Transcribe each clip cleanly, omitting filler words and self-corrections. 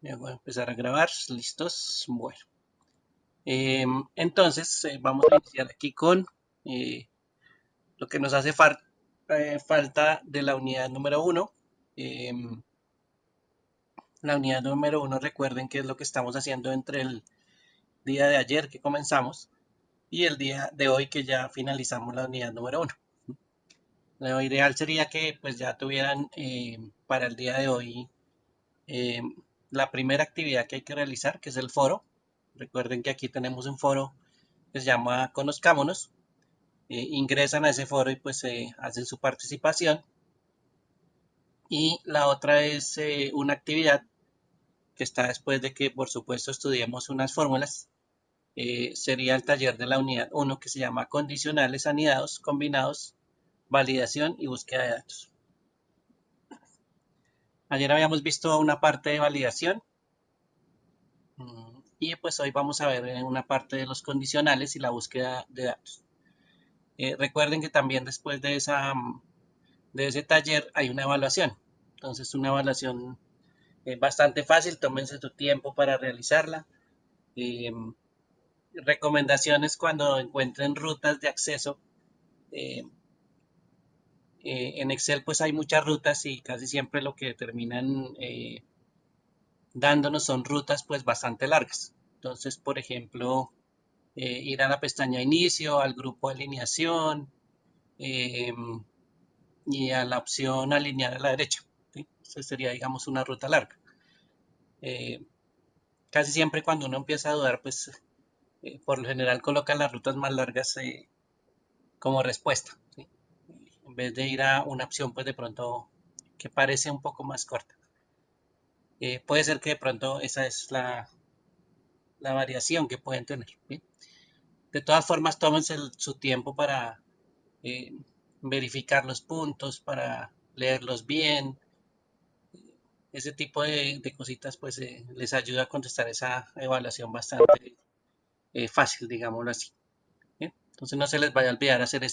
Ya voy a empezar a grabar. ¿Listos? Bueno. Entonces, vamos a iniciar aquí con eh, lo que nos hace falta de la unidad número uno. La unidad número uno, recuerden que es lo que estamos haciendo entre el día de ayer que comenzamos y el día de hoy que ya finalizamos la unidad número uno. Lo ideal sería que pues ya tuvieran para el día de hoy eh, la primera actividad que hay que realizar, que es el foro. Recuerden que aquí tenemos un foro que se llama Conozcámonos. Ingresan a ese foro y pues hacen su participación. Y la otra es una actividad que está después de que, por supuesto, estudiemos unas fórmulas. Sería el taller de la unidad uno que se llama Condicionales anidados, combinados, validación y búsqueda de datos. Ayer habíamos visto una parte de validación y pues hoy vamos a ver una parte de los condicionales y la búsqueda de datos. Recuerden que también después de ese taller hay una evaluación. Entonces, una evaluación bastante fácil, tómense tu tiempo para realizarla. Eh, Recomendaciones cuando encuentren rutas de acceso. Eh, en Excel pues hay muchas rutas y casi siempre lo que terminan dándonos son rutas pues bastante largas. Entonces, por ejemplo, ir a la pestaña inicio, al grupo alineación, eh, y a la opción alinear a la derecha. ¿Sí? Esa sería, digamos, una ruta larga. Eh, Casi siempre cuando uno empieza a dudar, pues por lo general colocan las rutas más largas como respuesta. ¿Sí? En vez de ir a una opción, pues de pronto que parece un poco más corta. Puede ser que de pronto esa es la variación que pueden tener. ¿Sí? De todas formas, tómense su tiempo para eh, verificar los puntos, para leerlos bien. Ese tipo de cositas pues les ayuda a contestar esa evaluación bastante fácil, digámoslo así. ¿Bien? Entonces no se les vaya a olvidar hacer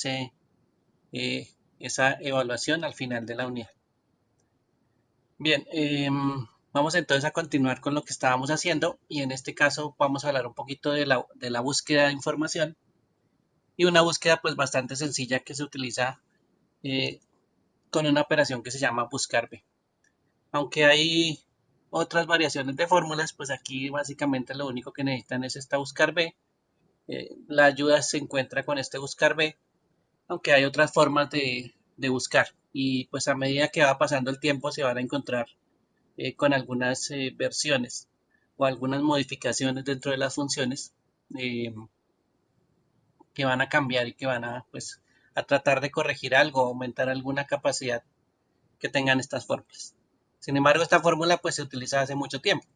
eh, esa evaluación al final de la unidad. Bien, vamos entonces a continuar con lo que estábamos haciendo y en este caso vamos a hablar un poquito de la búsqueda de información y una búsqueda pues bastante sencilla que se utiliza eh, con una operación que se llama buscar B. Aunque hay otras variaciones de fórmulas, pues aquí básicamente lo único que necesitan es esta buscar B. La ayuda se encuentra con este buscar B, aunque hay otras formas de buscar. Y pues a medida que va pasando el tiempo se van a encontrar con algunas versiones o algunas modificaciones dentro de las funciones eh, que van a cambiar y que van a, pues, a tratar de corregir algo o aumentar alguna capacidad que tengan estas fórmulas. Sin embargo, esta fórmula pues se utiliza hace mucho tiempo.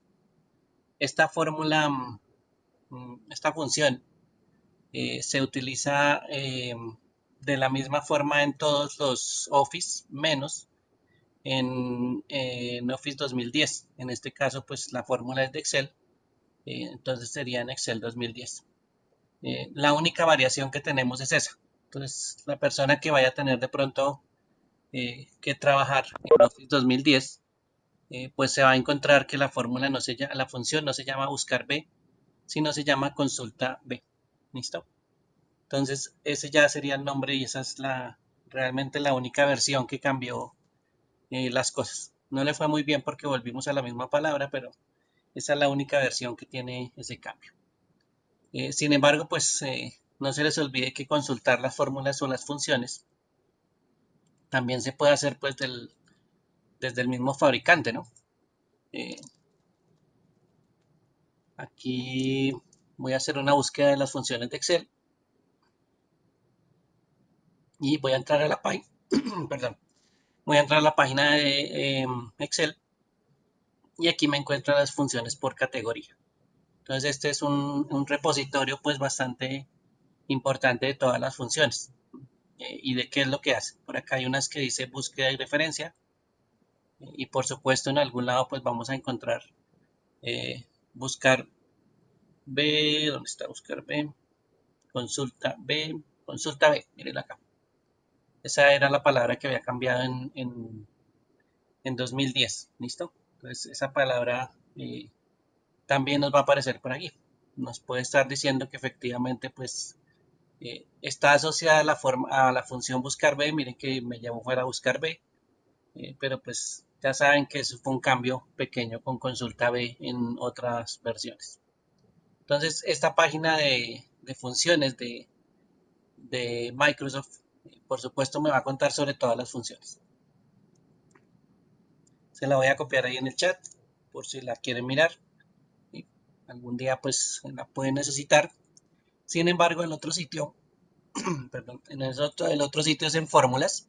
Esta fórmula, esta función se utiliza de la misma forma en todos los Office, menos en Office 2010. En este caso, pues la fórmula es de Excel, entonces sería en Excel 2010. La única variación que tenemos es esa. Entonces, la persona que vaya a tener de pronto que trabajar en Office 2010, pues se va a encontrar que la fórmula no se llama, la función no se llama buscar B, sino se llama consulta B. ¿Listo? Entonces, ese ya sería el nombre y esa es realmente la única versión que cambió las cosas. No le fue muy bien porque volvimos a la misma palabra, pero esa es la única versión que tiene ese cambio. Sin embargo, pues no se les olvide que consultar las fórmulas o las funciones también se puede hacer pues desde el mismo fabricante, ¿no? Eh, Aquí voy a hacer una búsqueda de las funciones de Excel y voy a entrar a la página, perdón, voy a entrar a la página de Excel y aquí me encuentro las funciones por categoría. Entonces este es un repositorio pues bastante importante de todas las funciones y de qué es lo que hace. Por acá hay unas que dice búsqueda y referencia y por supuesto en algún lado pues vamos a encontrar buscar B, ¿dónde está buscar B? Consulta B, miren acá. Esa era la palabra que había cambiado en 2010, ¿listo? Entonces esa palabra también nos va a aparecer por aquí. Nos puede estar diciendo que efectivamente pues está asociada a la función buscar B. Miren que me llevó fuera a buscar B, pero pues ya saben que eso fue un cambio pequeño con consulta B en otras versiones. Entonces esta página de funciones de Microsoft, por supuesto me va a contar sobre todas las funciones. Se la voy a copiar ahí en el chat por si la quieren mirar. Algún día pues la pueden necesitar. Sin embargo, el otro sitio, perdón, el otro sitio es en fórmulas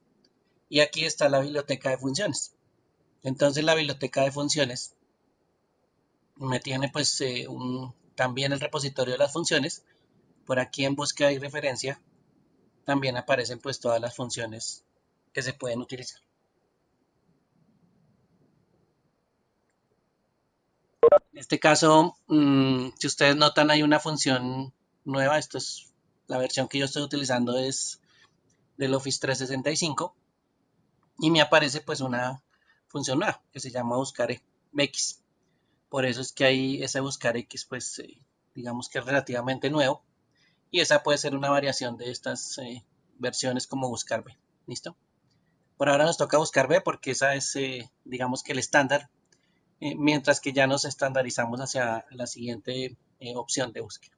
y aquí está la biblioteca de funciones. Entonces la biblioteca de funciones me tiene pues también el repositorio de las funciones. Por aquí en búsqueda y referencia también aparecen pues todas las funciones que se pueden utilizar. En este caso, si ustedes notan, hay una función nueva. Esto es la versión que yo estoy utilizando es del Office 365 y me aparece pues una función nueva que se llama buscar X. Por eso es que hay ese buscar X, pues digamos que es relativamente nuevo y esa puede ser una variación de estas versiones como buscar B. ¿Listo? Por ahora nos toca buscar B porque esa es, digamos que el estándar, mientras que ya nos estandarizamos hacia la siguiente opción de búsqueda.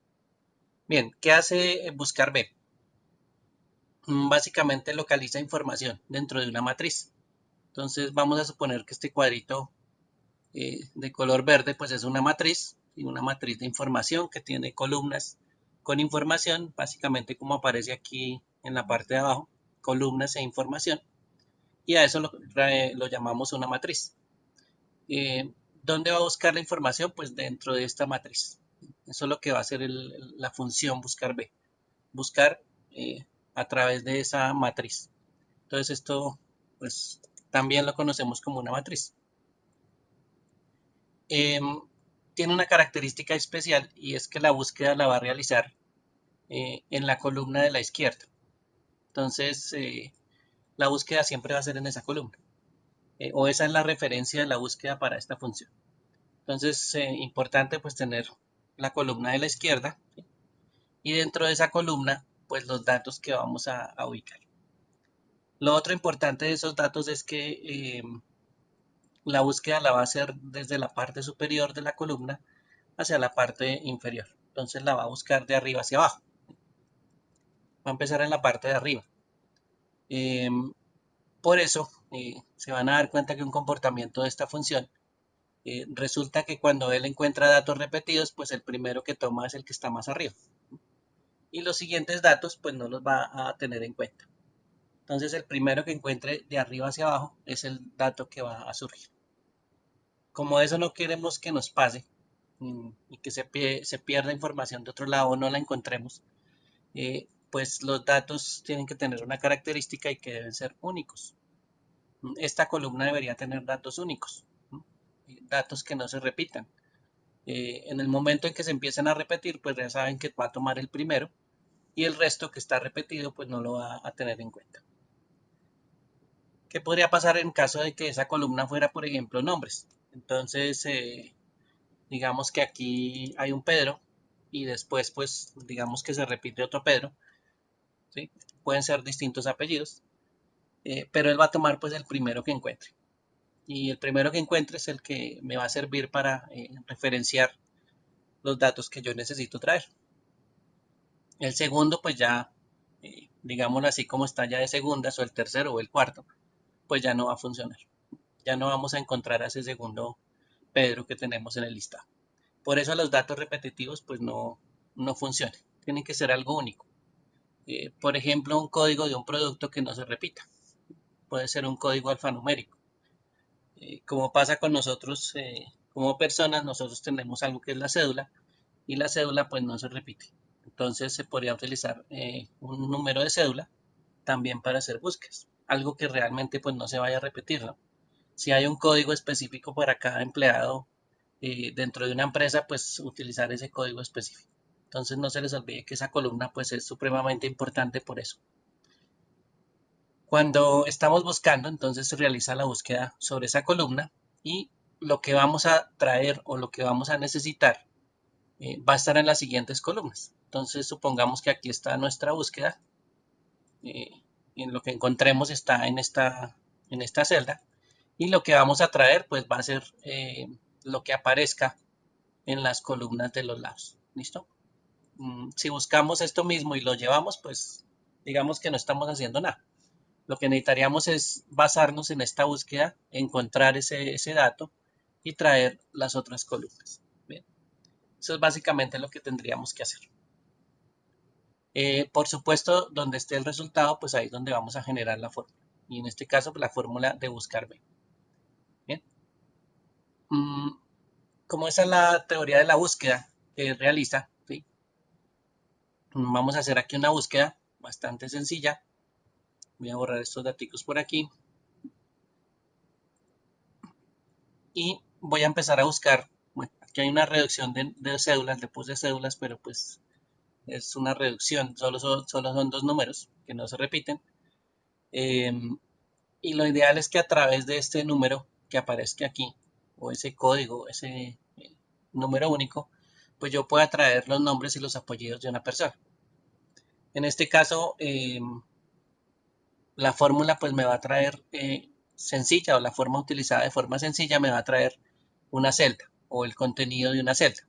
Bien, ¿qué hace buscar B? Básicamente localiza información dentro de una matriz. Entonces vamos a suponer que este cuadrito de color verde pues es una matriz y una matriz de información que tiene columnas con información, básicamente como aparece aquí en la parte de abajo, columnas e información, y a eso lo llamamos una matriz. ¿Dónde va a buscar la información? Pues dentro de esta matriz. Eso es lo que va a hacer la función buscar B. Buscar a través de esa matriz. Entonces esto pues también lo conocemos como una matriz. Tiene una característica especial y es que la búsqueda la va a realizar en la columna de la izquierda. Entonces la búsqueda siempre va a ser en esa columna. O esa es la referencia de la búsqueda para esta función. Entonces, importante pues tener la columna de la izquierda, ¿sí? Y dentro de esa columna pues los datos que vamos a ubicar. Lo otro importante de esos datos es que la búsqueda la va a hacer desde la parte superior de la columna hacia la parte inferior. Entonces la va a buscar de arriba hacia abajo. Va a empezar en la parte de arriba. Por eso se van a dar cuenta que un comportamiento de esta función resulta que cuando él encuentra datos repetidos, pues el primero que toma es el que está más arriba. Y los siguientes datos, pues no los va a tener en cuenta. Entonces el primero que encuentre de arriba hacia abajo es el dato que va a surgir. Como eso no queremos que nos pase y que se pierda información de otro lado o no la encontremos, pues los datos tienen que tener una característica y que deben ser únicos. Esta columna debería tener datos únicos, datos que no se repitan. En el momento en que se empiecen a repetir, pues ya saben que va a tomar el primero y el resto que está repetido, pues no lo va a tener en cuenta. ¿Qué podría pasar en caso de que esa columna fuera, por ejemplo, nombres? Entonces, digamos que aquí hay un Pedro y después, pues, digamos que se repite otro Pedro, ¿sí? Pueden ser distintos apellidos, pero él va a tomar, pues, el primero que encuentre. Y el primero que encuentre es el que me va a servir para referenciar los datos que yo necesito traer. El segundo, pues ya, digámoslo así como está ya de segundas, o el tercero o el cuarto, pues ya no va a funcionar. Ya no vamos a encontrar a ese segundo Pedro que tenemos en el listado. Por eso los datos repetitivos pues no funcionan. Tienen que ser algo único. Por ejemplo, un código de un producto que no se repita. Puede ser un código alfanumérico. Como pasa con nosotros como personas, nosotros tenemos algo que es la cédula y la cédula pues no se repite. Entonces se podría utilizar un número de cédula también para hacer búsquedas. Algo que realmente pues no se vaya a repetir, ¿no? Si hay un código específico para cada empleado dentro de una empresa, pues utilizar ese código específico. Entonces no se les olvide que esa columna pues es supremamente importante por eso. Cuando estamos buscando, entonces se realiza la búsqueda sobre esa columna y lo que vamos a traer o lo que vamos a necesitar va a estar en las siguientes columnas. Entonces, supongamos que aquí está nuestra búsqueda. En lo que encontremos está en esta celda. Y lo que vamos a traer, pues va a ser lo que aparezca en las columnas de los lados. ¿Listo? Si buscamos esto mismo y lo llevamos, pues digamos que no estamos haciendo nada. Lo que necesitaríamos es basarnos en esta búsqueda, encontrar ese dato y traer las otras columnas. Bien, eso es básicamente lo que tendríamos que hacer. Por supuesto, donde esté el resultado, pues ahí es donde vamos a generar la fórmula. Y en este caso, pues, la fórmula de buscar B. Bien. Como esa es la teoría de la búsqueda que realiza, ¿sí? Vamos a hacer aquí una búsqueda bastante sencilla. Voy a borrar estos datos por aquí. Y voy a empezar a buscar. Bueno, aquí hay una reducción de cédulas, le puse cédulas, pero pues es una reducción, solo son dos números que no se repiten. Y lo ideal es que a través de este número que aparezca aquí, o ese código, ese número único, pues yo pueda traer los nombres y los apellidos de una persona. En este caso, la fórmula pues me va a traer sencilla, o la forma utilizada de forma sencilla me va a traer una celda o el contenido de una celda.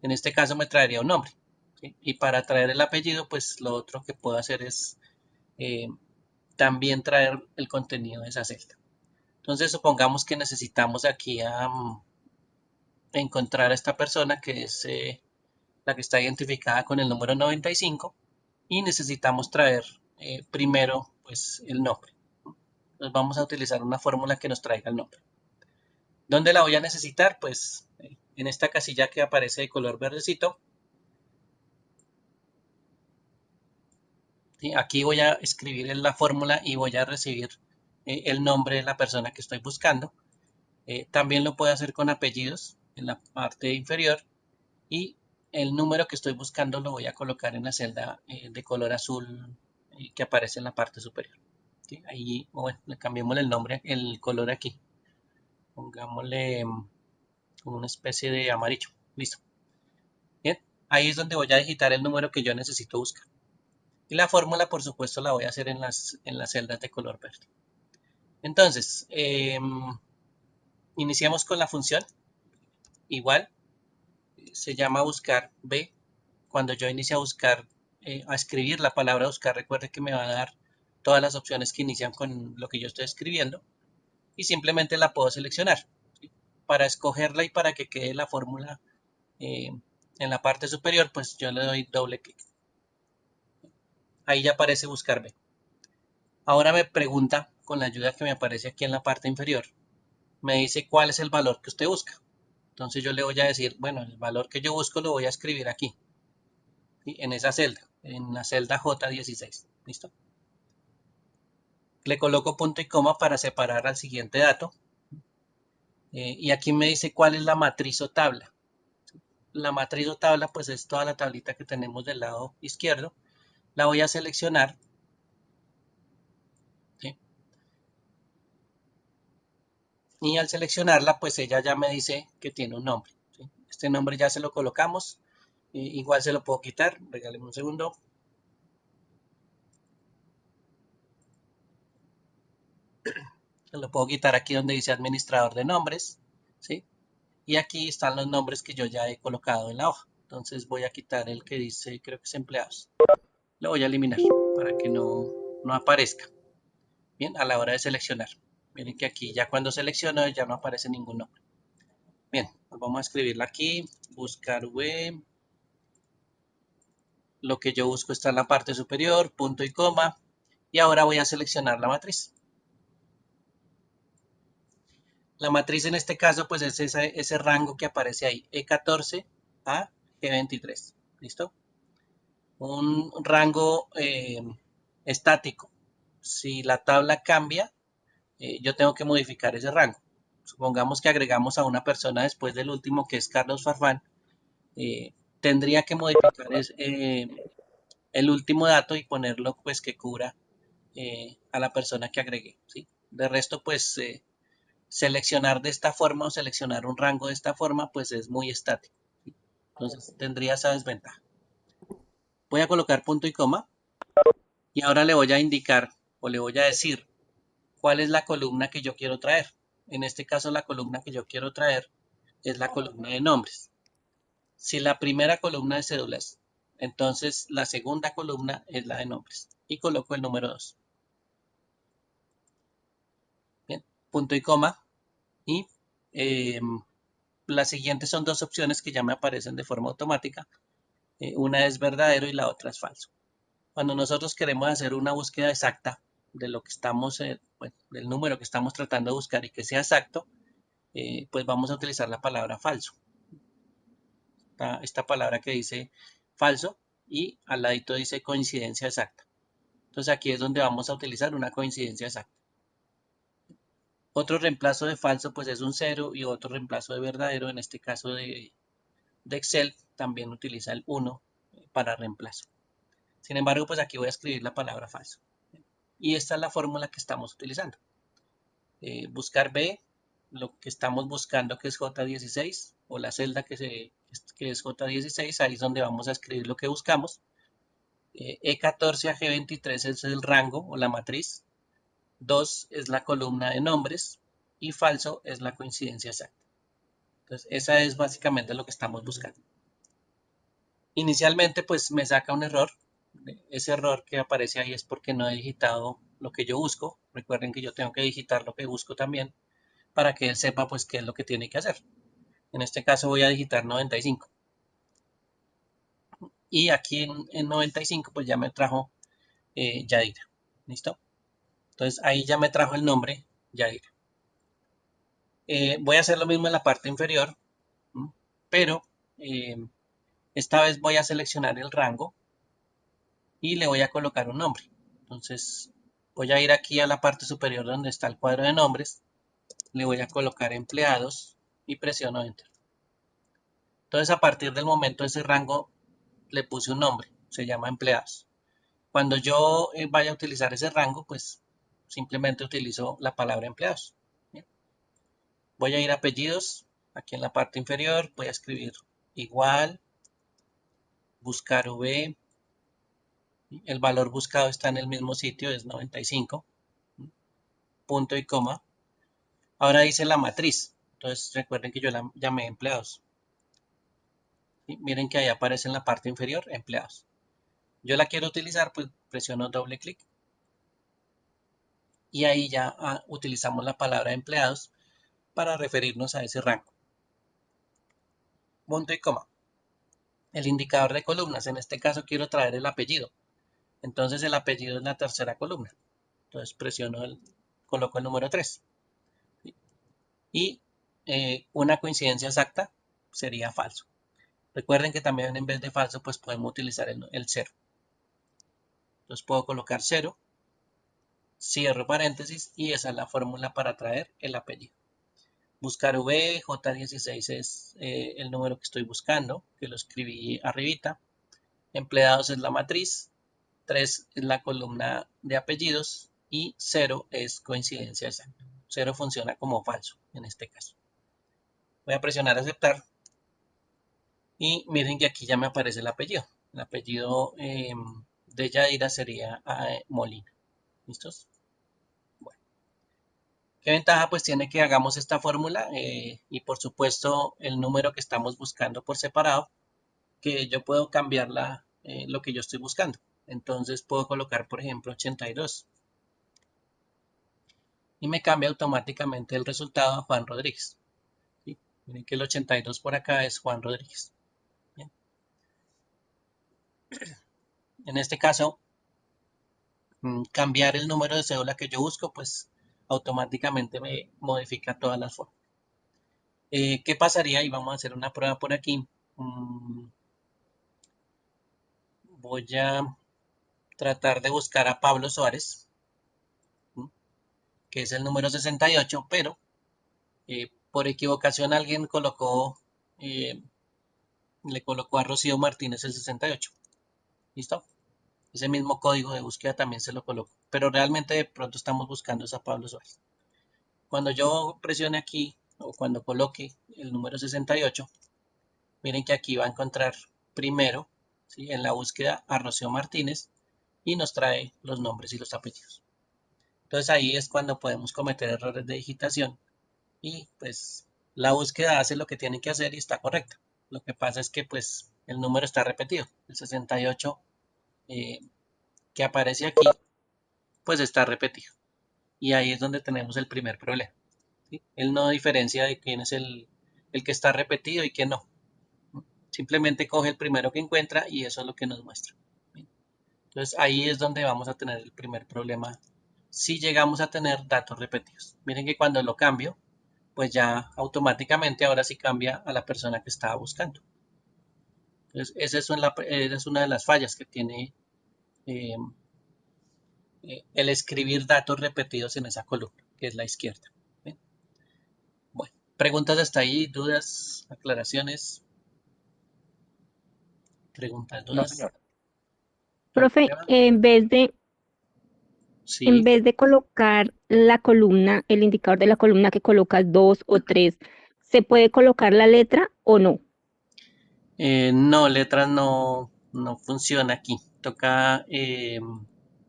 En este caso me traería un nombre. ¿Sí? Y para traer el apellido, pues lo otro que puedo hacer es eh, también traer el contenido de esa celda. Entonces supongamos que necesitamos aquí encontrar a esta persona que es la que está identificada con el número 95 y necesitamos traer primero pues el nombre. Entonces vamos a utilizar una fórmula que nos traiga el nombre. ¿Dónde la voy a necesitar? Pues en esta casilla que aparece de color verdecito. ¿Sí? Aquí voy a escribir la fórmula y voy a recibir el nombre de la persona que estoy buscando. También lo puedo hacer con apellidos en la parte inferior y el número que estoy buscando lo voy a colocar en la celda de color azul que aparece en la parte superior. ¿Sí? Ahí, bueno, le cambiamos el nombre, el color aquí. Pongámosle como una especie de amarillo. Listo. Bien, ahí es donde voy a digitar el número que yo necesito buscar. Y la fórmula, por supuesto, la voy a hacer en las celdas de color verde. Entonces, iniciamos con la función. Igual, se llama buscar B. Cuando yo inicie a buscar, a escribir la palabra buscar, recuerde que me va a dar todas las opciones que inician con lo que yo estoy escribiendo y simplemente la puedo seleccionar. ¿Sí? Para escogerla y para que quede la fórmula en la parte superior, pues yo le doy doble clic. Ahí ya aparece buscar B. Ahora me pregunta, con la ayuda que me aparece aquí en la parte inferior, me dice cuál es el valor que usted busca. Entonces yo le voy a decir, bueno, el valor que yo busco lo voy a escribir aquí, ¿sí? En esa celda, en la celda J16. ¿Listo? Le coloco punto y coma para separar al siguiente dato. Y aquí me dice cuál es la matriz o tabla. La matriz o tabla pues es toda la tablita que tenemos del lado izquierdo. La voy a seleccionar. ¿Sí? Y al seleccionarla pues ella ya me dice que tiene un nombre. ¿Sí? Este nombre ya se lo colocamos. Igual se lo puedo quitar. Regáleme un segundo. Se lo puedo quitar aquí donde dice administrador de nombres. ¿Sí? Y aquí están los nombres que yo ya he colocado en la hoja. Entonces voy a quitar el que dice, creo que es empleados. Lo voy a eliminar para que no aparezca. Bien, a la hora de seleccionar. Miren que aquí ya cuando selecciono ya no aparece ningún nombre. Bien, pues vamos a escribirla aquí. Buscar web. Lo que yo busco está en la parte superior, punto y coma. Y ahora voy a seleccionar la matriz. La matriz en este caso pues es ese rango que aparece ahí, E14 a G23. ¿Listo? Un rango estático. Si la tabla cambia, yo tengo que modificar ese rango. Supongamos que agregamos a una persona después del último, que es Carlos Farfán, tendría que modificar el último dato y ponerlo pues que cubra a la persona que agregué. ¿Sí? De resto, pues Seleccionar de esta forma o seleccionar un rango de esta forma, pues es muy estático. Entonces tendría esa desventaja. Voy a colocar punto y coma y ahora le voy a indicar o le voy a decir cuál es la columna que yo quiero traer. En este caso la columna que yo quiero traer es la columna de nombres. Si la primera columna de cédulas, entonces la segunda columna es la de nombres. Y coloco el número 2. Bien, punto y coma. Y las siguientes son dos opciones que ya me aparecen de forma automática. Una es verdadero y la otra es falso. Cuando nosotros queremos hacer una búsqueda exacta de lo que estamos, bueno, del número que estamos tratando de buscar y que sea exacto, pues vamos a utilizar la palabra falso. Esta palabra que dice falso y al ladito dice coincidencia exacta. Entonces aquí es donde vamos a utilizar una coincidencia exacta. Otro reemplazo de falso pues es un 0 y otro reemplazo de verdadero, en este caso de Excel, también utiliza el 1 para reemplazo. Sin embargo, pues aquí voy a escribir la palabra falso. Y esta es la fórmula que estamos utilizando. Buscar B, lo que estamos buscando que es J16 o la celda que es J16, ahí es donde vamos a escribir lo que buscamos. E14 a G23 es el rango o la matriz. 2 es la columna de nombres y falso es la coincidencia exacta. Entonces, esa es básicamente lo que estamos buscando. Inicialmente, pues me saca un error. Ese error que aparece ahí es porque no he digitado lo que yo busco. Recuerden que yo tengo que digitar lo que busco también para que él sepa pues qué es lo que tiene que hacer. En este caso voy a digitar 95. Y aquí en 95 pues ya me trajo Yadira. ¿Listo? Entonces ahí ya me trajo el nombre Yadira. Voy a hacer lo mismo en la parte inferior, pero esta vez voy a seleccionar el rango y le voy a colocar un nombre. Entonces voy a ir aquí a la parte superior donde está el cuadro de nombres, le voy a colocar empleados y presiono Enter. Entonces a partir del momento de ese rango le puse un nombre, se llama empleados. Cuando yo vaya a utilizar ese rango, pues simplemente utilizo la palabra empleados. Bien. Voy a ir a apellidos, aquí en la parte inferior, voy a escribir igual, buscar V, el valor buscado está en el mismo sitio, es 95, punto y coma. Ahora dice la matriz, entonces recuerden que yo la llamé empleados. ¿Sí? Miren que ahí aparece en la parte inferior empleados. Yo la quiero utilizar, pues presiono doble clic y ahí ya utilizamos la palabra empleados para referirnos a ese rango. Punto y coma. El indicador de columnas, en este caso quiero traer el apellido. Entonces el apellido es la tercera columna. Entonces coloco el número 3. Y una coincidencia exacta sería falso. Recuerden que también en vez de falso pues podemos utilizar el 0. Entonces puedo colocar 0, cierro paréntesis y esa es la fórmula para traer el apellido. Buscar V, J16 es el número que estoy buscando, que lo escribí arribita. Empleados es la matriz, 3 es la columna de apellidos y 0 es coincidencia exacta. 0 funciona como falso en este caso. Voy a presionar aceptar y miren que aquí ya me aparece el apellido. El apellido de Yadira sería Molina. ¿Listos? Bueno. ¿Qué ventaja pues tiene que hagamos esta fórmula? Y por supuesto el número que estamos buscando por separado, que yo puedo cambiarla lo que yo estoy buscando. Entonces puedo colocar por ejemplo 82 y me cambia automáticamente el resultado a Juan Rodríguez. ¿Sí? Miren que el 82 por acá es Juan Rodríguez. Bien. En este caso, cambiar el número de cédula que yo busco, pues automáticamente me modifica todas las formas. ¿Qué pasaría? Y vamos a hacer una prueba por aquí. Voy a tratar de buscar a Pablo Suárez, que es el número 68, pero por equivocación alguien le colocó a Rocío Martínez el 68. ¿Listo? Ese mismo código de búsqueda también se lo coloco, pero realmente de pronto estamos buscando a Pablo Suárez. cuando yo presione aquí o cuando coloque el número 68, miren que aquí va a encontrar primero, ¿sí?, en la búsqueda a Rocío Martínez y nos trae los nombres y los apellidos. Entonces ahí es cuando podemos cometer errores de digitación y pues la búsqueda hace lo que tiene que hacer y está correcta. Lo que pasa es que pues el número está repetido. El 68 eh, que aparece aquí pues está repetido. Y ahí es donde tenemos el primer problema, ¿sí? Él no diferencia de quién es el que está repetido y quién no. Simplemente coge el primero que encuentra y eso es lo que nos muestra. Entonces ahí es donde vamos a tener el primer problema si llegamos a tener datos repetidos. Miren que cuando lo cambio, pues ya automáticamente ahora sí cambia a la persona que estaba buscando. Entonces esa es una de las fallas que tiene eh, el escribir datos repetidos en esa columna, que es la izquierda. ¿Bien? Bueno, preguntas hasta ahí, dudas, aclaraciones, preguntas, No, dudas. señor. ¿Algún Profe, problema? en Sí. vez de colocar la columna, el indicador de la columna que colocas 2 o 3, ¿se puede colocar la letra o no? No, letras no funciona aquí. Toca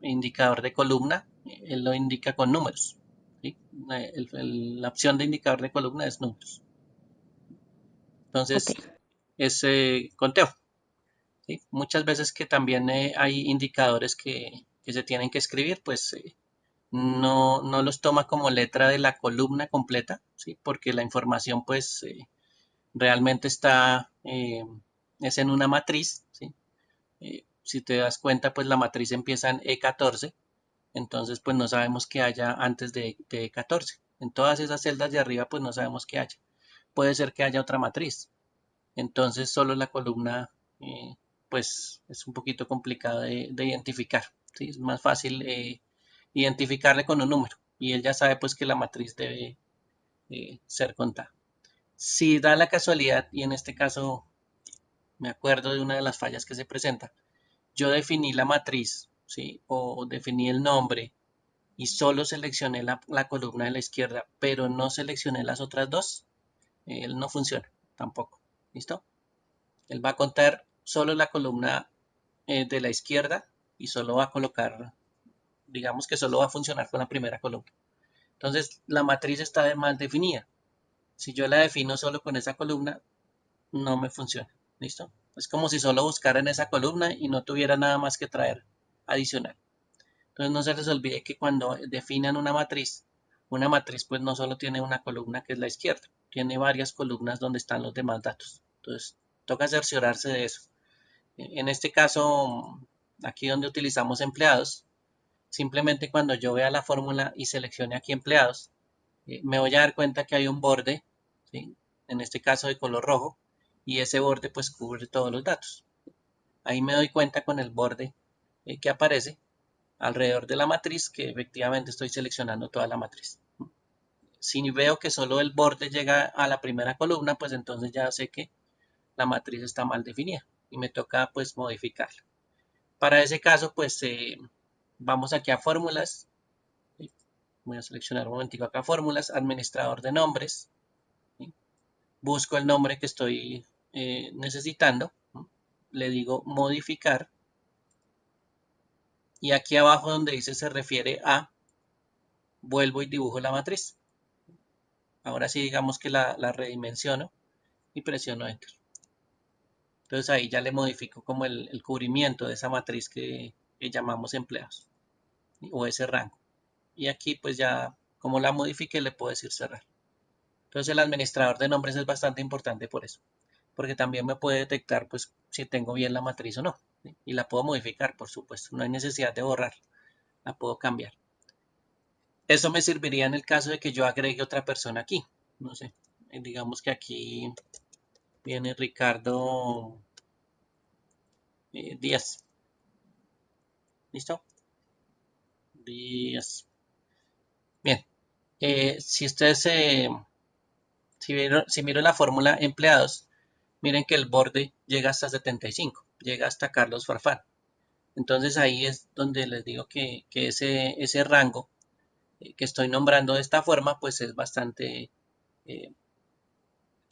indicador de columna, él lo indica con números. ¿Sí? La opción de indicador de columna es números. Ok. Entonces, es conteo. ¿Sí? Muchas veces que también hay indicadores que se tienen que escribir, pues no los toma como letra de la columna completa, ¿sí? Porque la información pues realmente es en una matriz, ¿sí? Si te das cuenta, pues la matriz empieza en E14, entonces pues no sabemos qué haya antes de E14. En todas esas celdas de arriba, pues no sabemos qué haya. Puede ser que haya otra matriz, entonces solo la columna, pues es un poquito complicado de identificar, ¿sí? Es más fácil identificarle con un número y él ya sabe pues que la matriz debe ser contada. Si da la casualidad, y en este caso me acuerdo de una de las fallas que se presenta, yo definí la matriz, ¿sí? O definí el nombre y solo seleccioné la columna de la izquierda, pero no seleccioné las otras dos, él no funciona tampoco. ¿Listo? Él va a contar solo la columna de la izquierda y solo va a colocar, digamos que solo va a funcionar con la primera columna. Entonces, la matriz está mal definida. Si yo la defino solo con esa columna, no me funciona. ¿Listo? Es como si solo buscara en esa columna y no tuviera nada más que traer adicional. Entonces no se les olvide que cuando definan una matriz pues no solo tiene una columna que es la izquierda, tiene varias columnas donde están los demás datos. Entonces toca cerciorarse de eso. En este caso, aquí donde utilizamos empleados, simplemente cuando yo vea la fórmula y seleccione aquí empleados, me voy a dar cuenta que hay un borde, ¿sí? En este caso de color rojo, y ese borde pues cubre todos los datos. Ahí me doy cuenta con el borde que aparece alrededor de la matriz que efectivamente estoy seleccionando toda la matriz. Si veo que solo el borde llega a la primera columna, pues entonces ya sé que la matriz está mal definida y me toca pues modificarla. Para ese caso, pues vamos aquí a fórmulas. Voy a seleccionar un momentico acá fórmulas, administrador de nombres. ¿Sí? Busco el nombre que estoy necesitando. ¿Sí? Le digo modificar. Y aquí abajo donde dice se refiere a, vuelvo y dibujo la matriz. Ahora sí digamos que la redimensiono y presiono Enter. Entonces ahí ya le modifico como el cubrimiento de esa matriz que llamamos empleados, ¿sí? O ese rango. Y aquí pues ya como la modifique le puedo decir cerrar. Entonces el administrador de nombres es bastante importante por eso, porque también me puede detectar pues si tengo bien la matriz o no, ¿sí? Y la puedo modificar, por supuesto, no hay necesidad de borrar, la puedo cambiar. Eso me serviría en el caso de que yo agregue otra persona aquí, no sé, digamos que aquí viene Ricardo Díaz, ¿listo? Díaz. Bien, si ustedes si miro la fórmula empleados, miren que el borde llega hasta 75, llega hasta Carlos Farfán. Entonces ahí es donde les digo que ese rango que estoy nombrando de esta forma, pues es bastante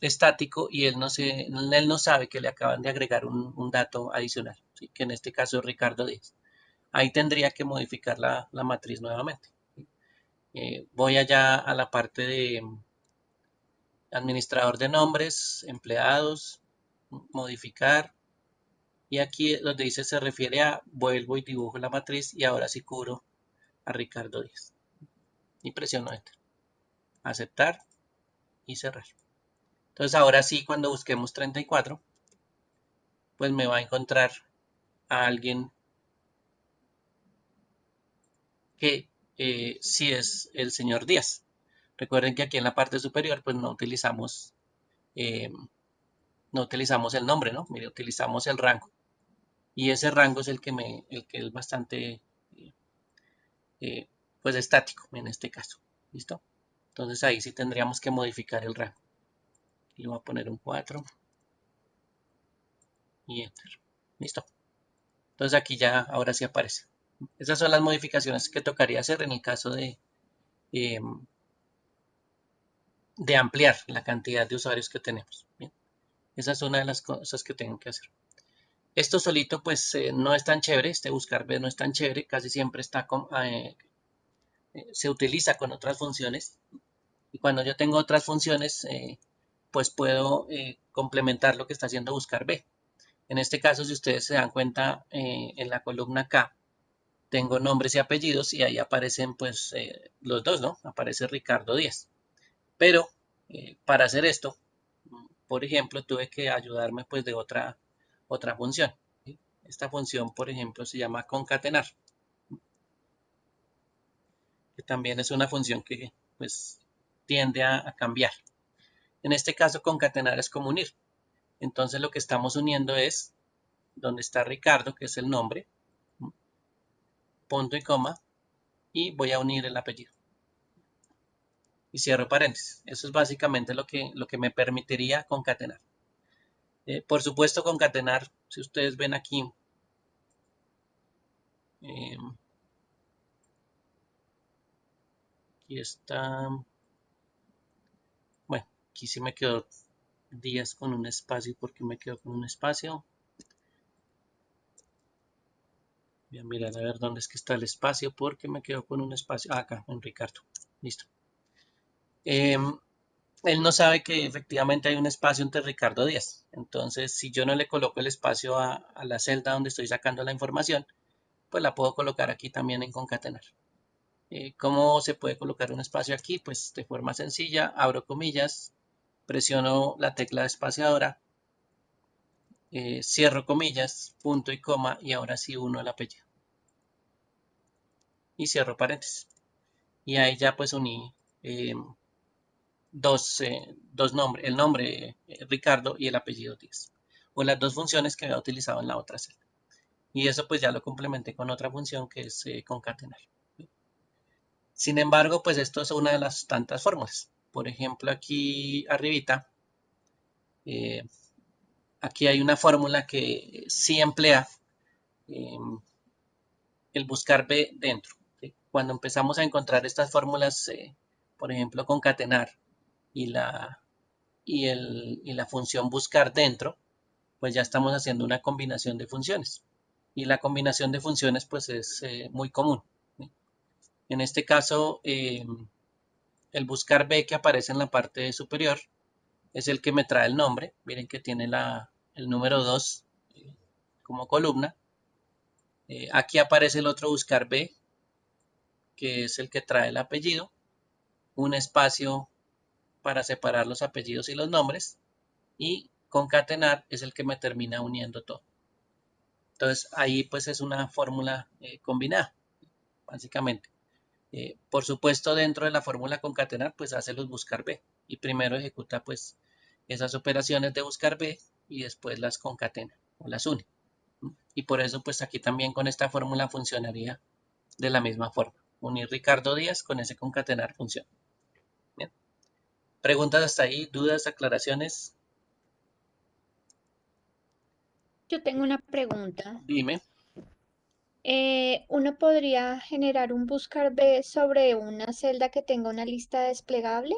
estático y él no sabe que le acaban de agregar un dato adicional, ¿sí? Que en este caso es Ricardo Díaz. Ahí tendría que modificar la matriz nuevamente. Voy allá a la parte de administrador de nombres, empleados, modificar, y aquí donde dice se refiere a, vuelvo y dibujo la matriz y ahora sí cubro a Ricardo Díaz. Y presiono Enter. Aceptar y cerrar. Entonces ahora sí, cuando busquemos 34, pues me va a encontrar a alguien que sí es el señor Díaz. Recuerden que aquí en la parte superior pues eh, no utilizamos el nombre, ¿no? Mire, utilizamos el rango. Y ese rango es el que es bastante eh, pues estático en este caso. ¿Listo? Entonces ahí sí tendríamos que modificar el rango. Le voy a poner un 4 y enter. Listo. Entonces aquí ya ahora sí aparece. Esas son las modificaciones que tocaría hacer en el caso eh, de ampliar la cantidad de usuarios que tenemos. Bien, esa es una de las cosas que tengo que hacer. Esto solito pues no es tan chévere, este buscar B no es tan chévere, casi siempre se utiliza con otras funciones y cuando yo tengo otras funciones pues puedo complementar lo que está haciendo buscar B. En este caso, si ustedes se dan cuenta, en la columna K tengo nombres y apellidos y ahí aparecen pues los dos, ¿no? Aparece Ricardo Díaz. Pero para hacer esto, por ejemplo, tuve que ayudarme pues de otra función. ¿Sí? Esta función, por ejemplo, se llama concatenar, que también es una función que pues tiende a cambiar. En este caso, concatenar es como unir. Entonces lo que estamos uniendo es donde está Ricardo, que es el nombre, punto y coma, y voy a unir el apellido. Y cierro paréntesis. Eso es básicamente lo que me permitiría concatenar. Por supuesto, concatenar, si ustedes ven aquí, eh, aquí está, bueno, aquí sí me quedó días con un espacio, porque me quedo con un espacio. Voy a mirar a ver dónde es que está el espacio, porque me quedo con un espacio. Ah, acá, en Ricardo. Listo. Él no sabe que efectivamente hay un espacio entre Ricardo Díaz. Entonces, si yo no le coloco el espacio a la celda donde estoy sacando la información, pues la puedo colocar aquí también en concatenar. ¿Cómo se puede colocar un espacio aquí? Pues de forma sencilla, abro comillas, presiono la tecla espaciadora, cierro comillas, punto y coma, y ahora sí uno el apellido. Y cierro paréntesis. Y ahí ya pues uní dos nombres, el nombre Ricardo y el apellido Díaz. O las dos funciones que había utilizado en la otra celda. Y eso pues ya lo complementé con otra función que es concatenar. Sin embargo, pues esto es una de las tantas fórmulas. Por ejemplo, aquí arribita, eh, aquí hay una fórmula que sí emplea eh, el buscar B dentro. ¿Sí? Cuando empezamos a encontrar estas fórmulas, por ejemplo, concatenar y y la función buscar dentro, pues ya estamos haciendo una combinación de funciones. Y la combinación de funciones pues es muy común. ¿Sí? En este caso, el buscar B que aparece en la parte superior es el que me trae el nombre. Miren que tiene el número 2 como columna. Aquí aparece el otro buscar B, que es el que trae el apellido. Un espacio para separar los apellidos y los nombres. Y concatenar es el que me termina uniendo todo. Entonces ahí pues es una fórmula combinada, básicamente. Por supuesto, dentro de la fórmula concatenar, pues hace los buscar B y primero ejecuta pues esas operaciones de buscar B y después las concatena o las une. Y por eso pues aquí también con esta fórmula funcionaría de la misma forma. Unir Ricardo Díaz con ese concatenar funciona. Bien. ¿Preguntas hasta ahí? ¿Dudas? ¿Aclaraciones? Yo tengo una pregunta. Dime. Uno podría generar un buscar B sobre una celda que tenga una lista desplegable.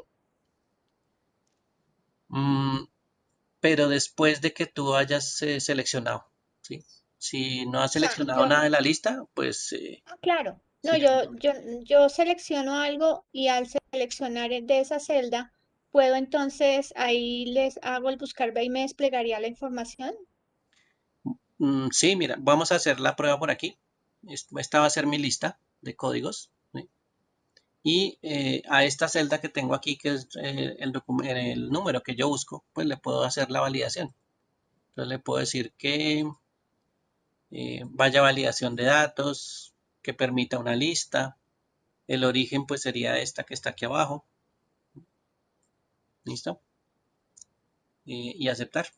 Mm, pero después de que tú hayas seleccionado, ¿sí? Si no has O sea, seleccionado nada de la lista, pues claro, no, sería yo selecciono algo y al seleccionar de esa celda, puedo entonces ahí les hago el buscar B y me desplegaría la información. Sí, mira, vamos a hacer la prueba por aquí. Esta va a ser mi lista de códigos, ¿sí? Y a esta celda que tengo aquí, que es el número que yo busco, pues le puedo hacer la validación. Entonces le puedo decir que vaya validación de datos, que permita una lista. El origen pues sería esta que está aquí abajo. ¿Listo? Y aceptar.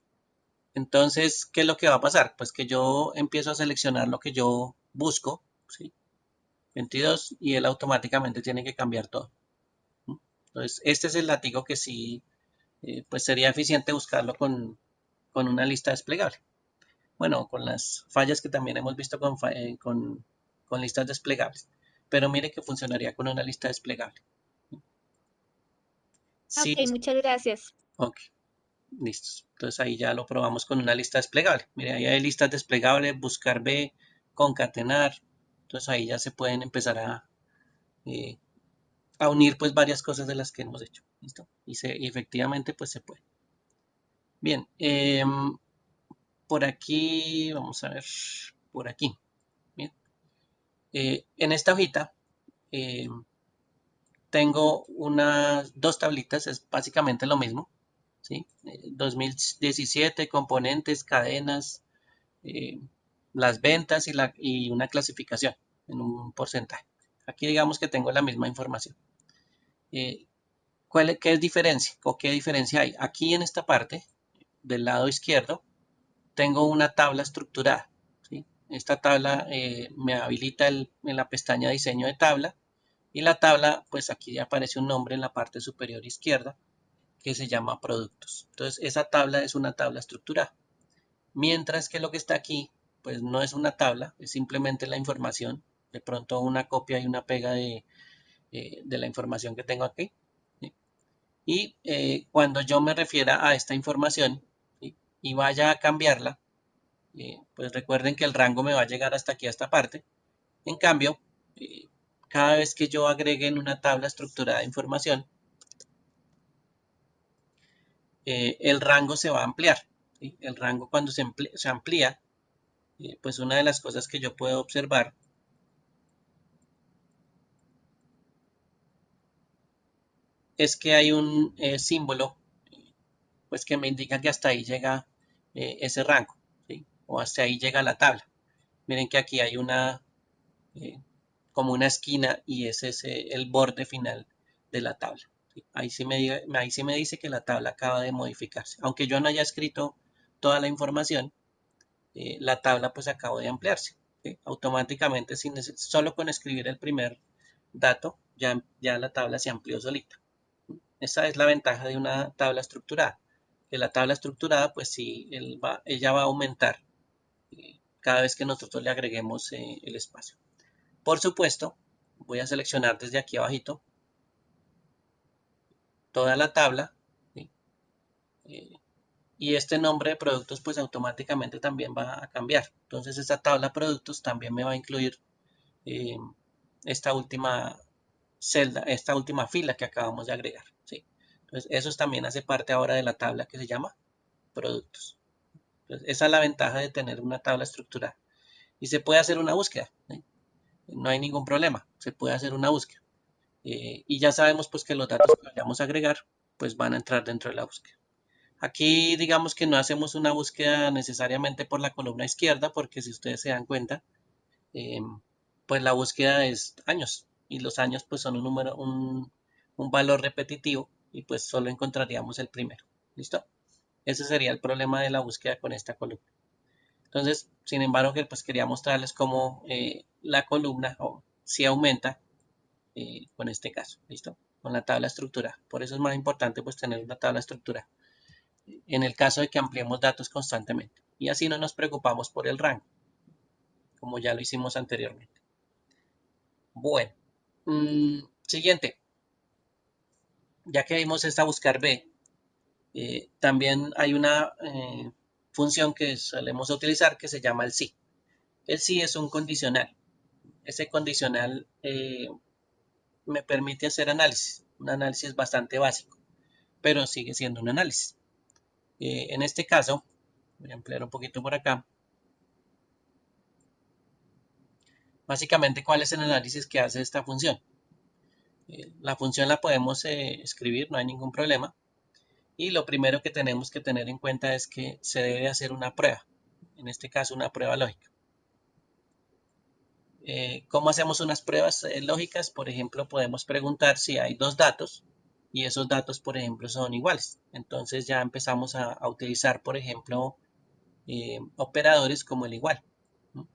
Entonces, ¿qué es lo que va a pasar? Pues que yo empiezo a seleccionar lo que yo busco, ¿sí? 22 y él automáticamente tiene que cambiar todo. Entonces, este es el látigo que sí, pues sería eficiente buscarlo con una lista desplegable. Bueno, con las fallas que también hemos visto con listas desplegables. Pero mire que funcionaría con una lista desplegable. Sí, Ok, muchas gracias. ok, listo. Entonces ahí ya lo probamos con una lista desplegable. Mire, ahí hay listas desplegables, buscar B, concatenar. Entonces ahí ya se pueden empezar eh, a unir pues varias cosas de las que hemos hecho. ¿Listo? Y efectivamente pues se puede. Bien, por aquí, vamos a ver, por aquí. Bien. En esta hojita eh, tengo dos tablitas, es básicamente lo mismo. ¿Sí? 2017, componentes, cadenas, eh, las ventas y una clasificación en un porcentaje. Aquí digamos que tengo la misma información. Eh, ¿Qué es diferencia? ¿O qué diferencia hay? Aquí en esta parte, del lado izquierdo, tengo una tabla estructurada. ¿Sí? Esta tabla me habilita en la pestaña diseño de tabla y la tabla, pues aquí aparece un nombre en la parte superior izquierda que se llama productos. Entonces esa tabla es una tabla estructurada. Mientras que lo que está aquí, pues no es una tabla, es simplemente la información. De pronto una copia y una pega de la información que tengo aquí. ¿Sí? Y cuando yo me refiera a esta información, ¿sí? Y vaya a cambiarla, pues recuerden que el rango me va a llegar hasta aquí, a esta parte. En cambio, eh, cada vez que yo agregue en una tabla estructurada de información, el rango se va a ampliar. ¿Sí? El rango cuando se amplía, pues una de las cosas que yo puedo observar es que hay un símbolo pues que me indica que hasta ahí llega ese rango, ¿sí? O hasta ahí llega la tabla. Miren que aquí hay eh, como una esquina y ese es el borde final de la tabla. ¿Sí? Ahí sí me dice que la tabla acaba de modificarse. Aunque yo no haya escrito toda la información, la tabla pues acabó de ampliarse. ¿Sí? Automáticamente, solo con escribir el primer dato, ya la tabla se amplió solita. Esa es la ventaja de una tabla estructurada. Que la tabla estructurada, pues sí, ella va a aumentar cada vez que nosotros le agreguemos el espacio. Por supuesto, voy a seleccionar desde aquí abajito toda la tabla, ¿sí? Eh, y este nombre de productos pues automáticamente también va a cambiar. Entonces esta tabla productos también me va a incluir eh, esta última celda, esta última fila que acabamos de agregar. ¿Sí? Entonces eso también hace parte ahora de la tabla que se llama productos. Entonces, esa es la ventaja de tener una tabla estructurada. Y se puede hacer una búsqueda, ¿sí? No hay ningún problema, se puede hacer una búsqueda. Y ya sabemos pues que los datos que vayamos a agregar pues van a entrar dentro de la búsqueda. Aquí digamos que no hacemos una búsqueda necesariamente por la columna izquierda porque si ustedes se dan cuenta, eh, pues la búsqueda es años y los años pues son un valor repetitivo y pues solo encontraríamos el primero. ¿Listo? Ese sería el problema de la búsqueda con esta columna. Entonces, sin embargo, que pues quería mostrarles cómo la columna si aumenta con este caso, ¿listo? Con la tabla estructurada. Por eso es más importante pues tener una tabla estructurada en el caso de que ampliemos datos constantemente. Y así no nos preocupamos por el rango. como ya lo hicimos anteriormente. Bueno, siguiente. Ya que vimos esta buscar B, también hay una función que solemos utilizar que se llama el si. El si es un condicional. Ese condicional me permite hacer análisis, un análisis bastante básico, pero sigue siendo un análisis. En este caso, voy a ampliar un poquito por acá. Básicamente, ¿cuál es el análisis que hace esta función? La función la podemos escribir, no hay ningún problema. Y lo primero que tenemos que tener en cuenta es que se debe hacer una prueba, en este caso una prueba lógica. ¿Cómo hacemos unas pruebas lógicas? Por ejemplo, podemos preguntar si hay dos datos y esos datos, por ejemplo, son iguales. Entonces ya empezamos a utilizar, por ejemplo, operadores como el igual, ¿no?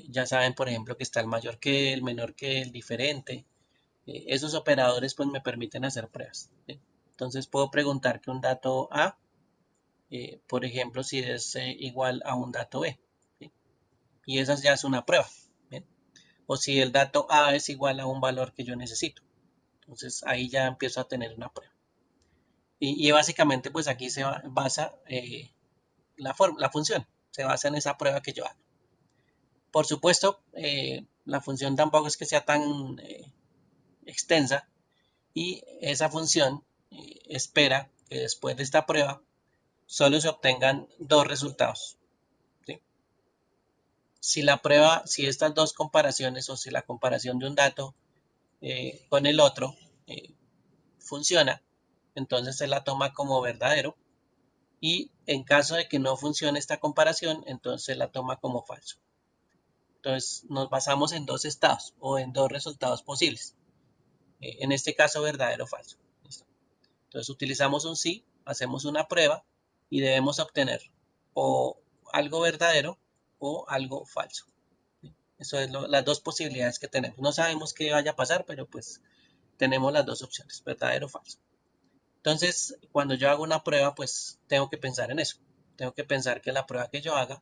Ya saben, por ejemplo, que está el mayor que el menor que el diferente. Esos operadores pues me permiten hacer pruebas, ¿sí? Entonces puedo preguntar que un dato A, por ejemplo, si es igual a un dato B, ¿sí? Y esa ya es una prueba, ¿bien? O si el dato A es igual a un valor que yo necesito. Entonces ahí ya empiezo a tener una prueba. Y básicamente pues aquí se basa la función, se basa en esa prueba que yo hago. Por supuesto, la función tampoco es que sea tan extensa y esa función espera que después de esta prueba solo se obtengan dos resultados, ¿sí? Si estas dos comparaciones o si la comparación de un dato con el otro funciona, entonces se la toma como verdadero y en caso de que no funcione esta comparación, entonces se la toma como falso. Entonces nos basamos en dos estados o en dos resultados posibles. En este caso, verdadero o falso. ¿Listo? Entonces utilizamos un sí, hacemos una prueba y debemos obtener o algo verdadero o algo falso. Eso es las dos posibilidades que tenemos. No sabemos qué vaya a pasar, pero pues tenemos las dos opciones, verdadero o falso. Entonces, cuando yo hago una prueba, pues tengo que pensar en eso. Tengo que pensar que la prueba que yo haga,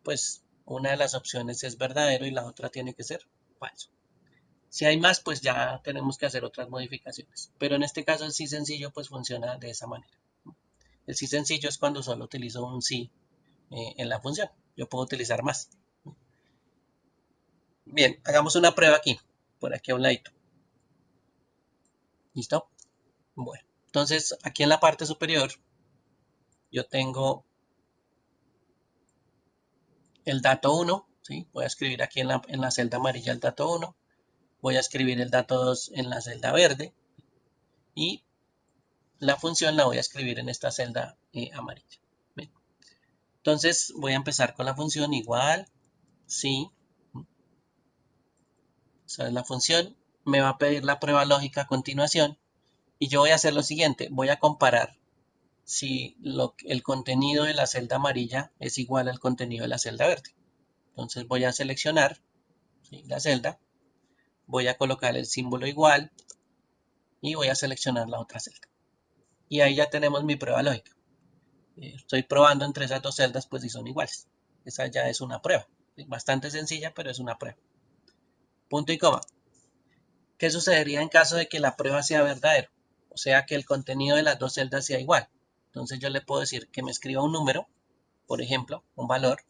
pues una de las opciones es verdadero y la otra tiene que ser falso. Si hay más, pues ya tenemos que hacer otras modificaciones. Pero en este caso el sí sencillo pues funciona de esa manera. El sí sencillo es cuando solo utilizo un sí en la función. Yo puedo utilizar más. Bien, hagamos una prueba aquí, por aquí a un ladito. ¿Listo? Bueno, entonces aquí en la parte superior yo tengo el dato 1, ¿sí? Voy a escribir aquí en la celda amarilla el dato 1. Voy a escribir el dato 2 en la celda verde. Y la función la voy a escribir en esta celda amarilla. Bien. Entonces voy a empezar con la función igual, sí. Esa es la función. Me va a pedir la prueba lógica a continuación. Y yo voy a hacer lo siguiente. Voy a comparar si el contenido de la celda amarilla es igual al contenido de la celda verde. Entonces voy a seleccionar, ¿sí?, la celda. Voy a colocar el símbolo igual y voy a seleccionar la otra celda. Y ahí ya tenemos mi prueba lógica. Estoy probando entre esas dos celdas pues si son iguales. Esa ya es una prueba. Bastante sencilla, pero es una prueba. Punto y coma. ¿Qué sucedería en caso de que la prueba sea verdadera? O sea, que el contenido de las dos celdas sea igual. Entonces yo le puedo decir que me escriba un número, por ejemplo, un valor,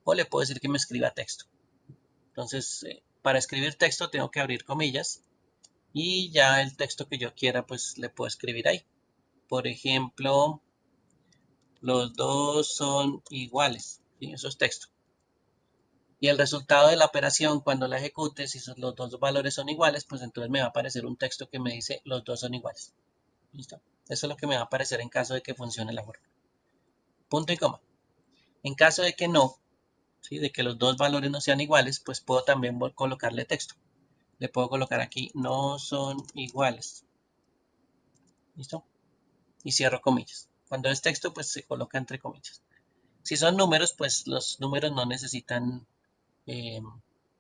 o le puedo decir que me escriba texto. Entonces, para escribir texto tengo que abrir comillas y ya el texto que yo quiera pues le puedo escribir ahí. Por ejemplo, los dos son iguales, ¿sí? Eso es texto. Y el resultado de la operación cuando la ejecute, si los dos valores son iguales, pues entonces me va a aparecer un texto que me dice los dos son iguales. ¿Listo? Eso es lo que me va a aparecer en caso de que funcione la fórmula. Punto y coma. En caso de que no, ¿sí?, de que los dos valores no sean iguales, pues puedo también colocarle texto. Le puedo colocar aquí no son iguales. ¿Listo? Y cierro comillas. Cuando es texto, pues se coloca entre comillas. Si son números, pues los números no necesitan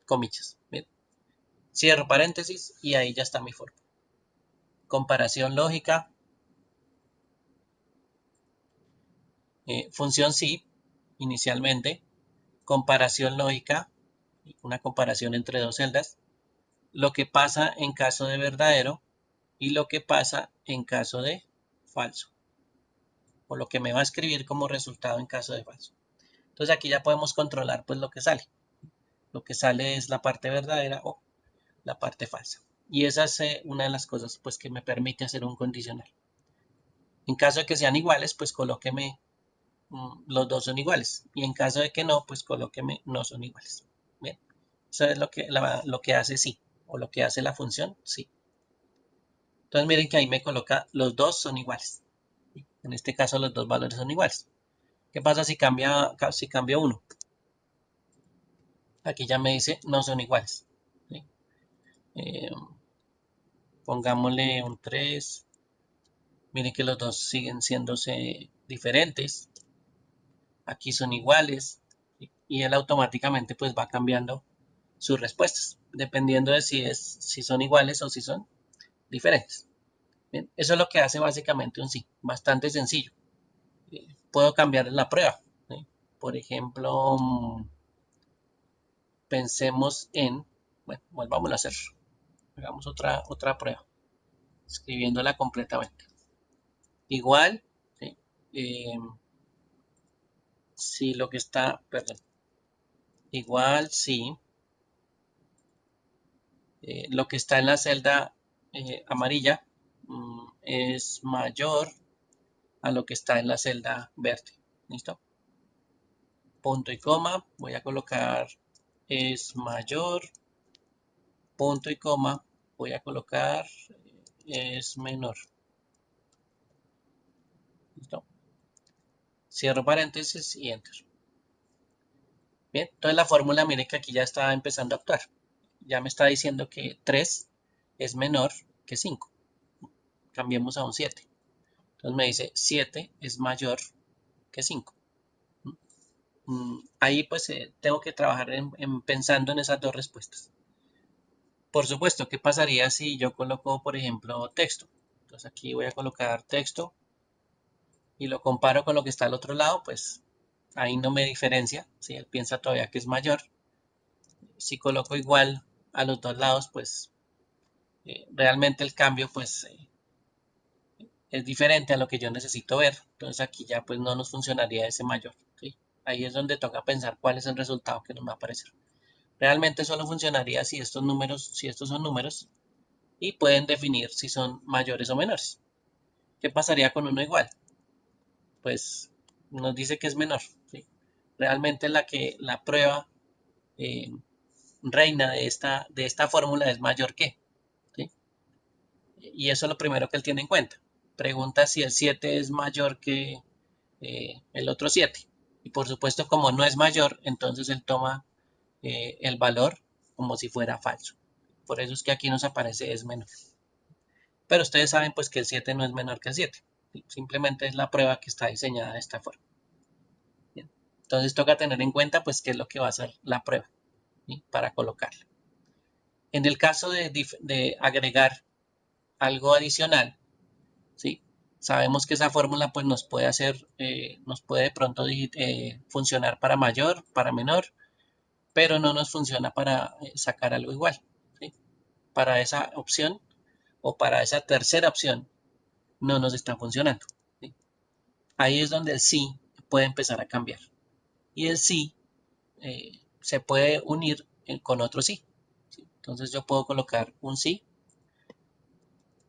comillas. ¿Bien? Cierro paréntesis y ahí ya está mi fórmula. Comparación lógica. Función sí, inicialmente. comparación lógica, una comparación entre dos celdas, lo que pasa en caso de verdadero y lo que pasa en caso de falso, o lo que me va a escribir como resultado en caso de falso. Entonces aquí ya podemos controlar pues lo que sale. Lo que sale es la parte verdadera o la parte falsa. Y esa es una de las cosas pues que me permite hacer un condicional. En caso de que sean iguales, pues colóqueme los dos son iguales. Y en caso de que no, pues colóqueme no son iguales. Bien, eso es lo que hace sí, o lo que hace la función sí. Entonces miren que ahí me coloca los dos son iguales. En este caso los dos valores son iguales. ¿Qué pasa si cambio uno? Aquí ya me dice no son iguales. ¿Sí? Pongámosle un 3. Miren que los dos siguen siendo diferentes. Aquí son iguales. ¿Sí? Y él automáticamente pues va cambiando sus respuestas, dependiendo de si son iguales o si son diferentes. Bien, eso es lo que hace básicamente un sí, bastante sencillo. Puedo cambiar la prueba. ¿Sí? Por ejemplo, pensemos en, bueno, volvámoslo a hacer. Hagamos otra prueba, escribiéndola completamente. Igual, ¿sí? Si lo que está, perdón, igual si lo que está en la celda amarilla es mayor a lo que está en la celda verde. ¿Listo? Punto y coma, voy a colocar es mayor, punto y coma, voy a colocar es menor. ¿Listo? Cierro paréntesis y enter. Bien, entonces la fórmula, miren que aquí ya está empezando a actuar. Ya me está diciendo que 3 es menor que 5. Cambiemos a un 7. Entonces me dice 7 es mayor que 5. Ahí pues tengo que trabajar pensando en esas dos respuestas. Por supuesto, ¿qué pasaría si yo coloco, por ejemplo, texto? Entonces aquí voy a colocar texto y lo comparo con lo que está al otro lado, pues ahí no me diferencia, si él piensa todavía que es mayor. Si coloco igual a los dos lados, pues realmente el cambio pues es diferente a lo que yo necesito ver. Entonces aquí ya pues no nos funcionaría ese mayor. ¿Sí? Ahí es donde toca pensar cuál es el resultado que nos va a aparecer. Realmente solo funcionaría si estos son números y pueden definir si son mayores o menores. ¿Qué pasaría con uno igual? Pues nos dice que es menor. ¿Sí? Realmente la prueba eh, reina de esta fórmula es mayor que. ¿Sí? Y eso es lo primero que él tiene en cuenta. Pregunta si el 7 es mayor que el otro 7. Y por supuesto, como no es mayor, entonces él toma el valor como si fuera falso. Por eso es que aquí nos aparece es menor. Pero ustedes saben pues que el 7 no es menor que el 7. Simplemente es la prueba que está diseñada de esta forma. Bien. Entonces toca tener en cuenta pues qué es lo que va a hacer la prueba, ¿sí? Para colocarla. En el caso de agregar algo adicional, ¿sí? Sabemos que esa fórmula pues nos puede de pronto funcionar para mayor, para menor, pero no nos funciona para sacar algo igual. ¿Sí? Para esa opción o para esa tercera opción no nos está funcionando. ¿Sí? Ahí es donde el sí puede empezar a cambiar. Y el sí se puede unir con otro sí. ¿Sí? Entonces yo puedo colocar un sí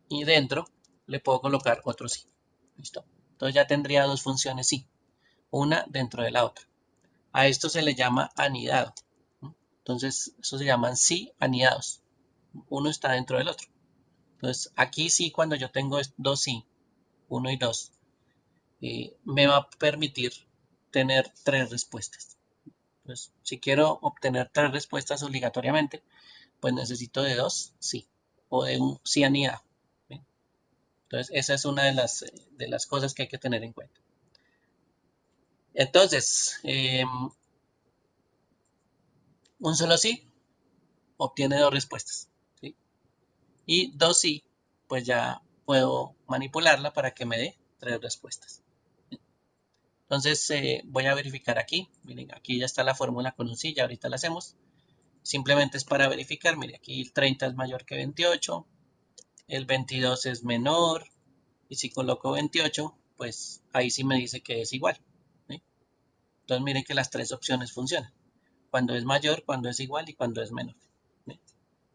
y dentro le puedo colocar otro sí. ¿Listo? Entonces ya tendría dos funciones sí, una dentro de la otra. A esto se le llama anidado. Entonces, eso se llaman sí anidados. Uno está dentro del otro. Entonces, aquí sí, cuando yo tengo dos sí, 1 y 2, me va a permitir tener tres respuestas. Entonces, si quiero obtener tres respuestas obligatoriamente, pues necesito de dos sí o de un sí anidado. ¿Bien? Entonces, esa es una de las cosas que hay que tener en cuenta. Entonces, un solo sí obtiene dos respuestas. ¿Sí? Y dos sí, pues ya puedo manipularla para que me dé tres respuestas. Entonces voy a verificar aquí. Miren, aquí ya está la fórmula con un sí, ya ahorita la hacemos. Simplemente es para verificar. Miren, aquí el 30 es mayor que 28. El 22 es menor. Y si coloco 28, pues ahí sí me dice que es igual. ¿Sí? Entonces miren que las tres opciones funcionan. Cuando es mayor, cuando es igual y cuando es menor. ¿Sí?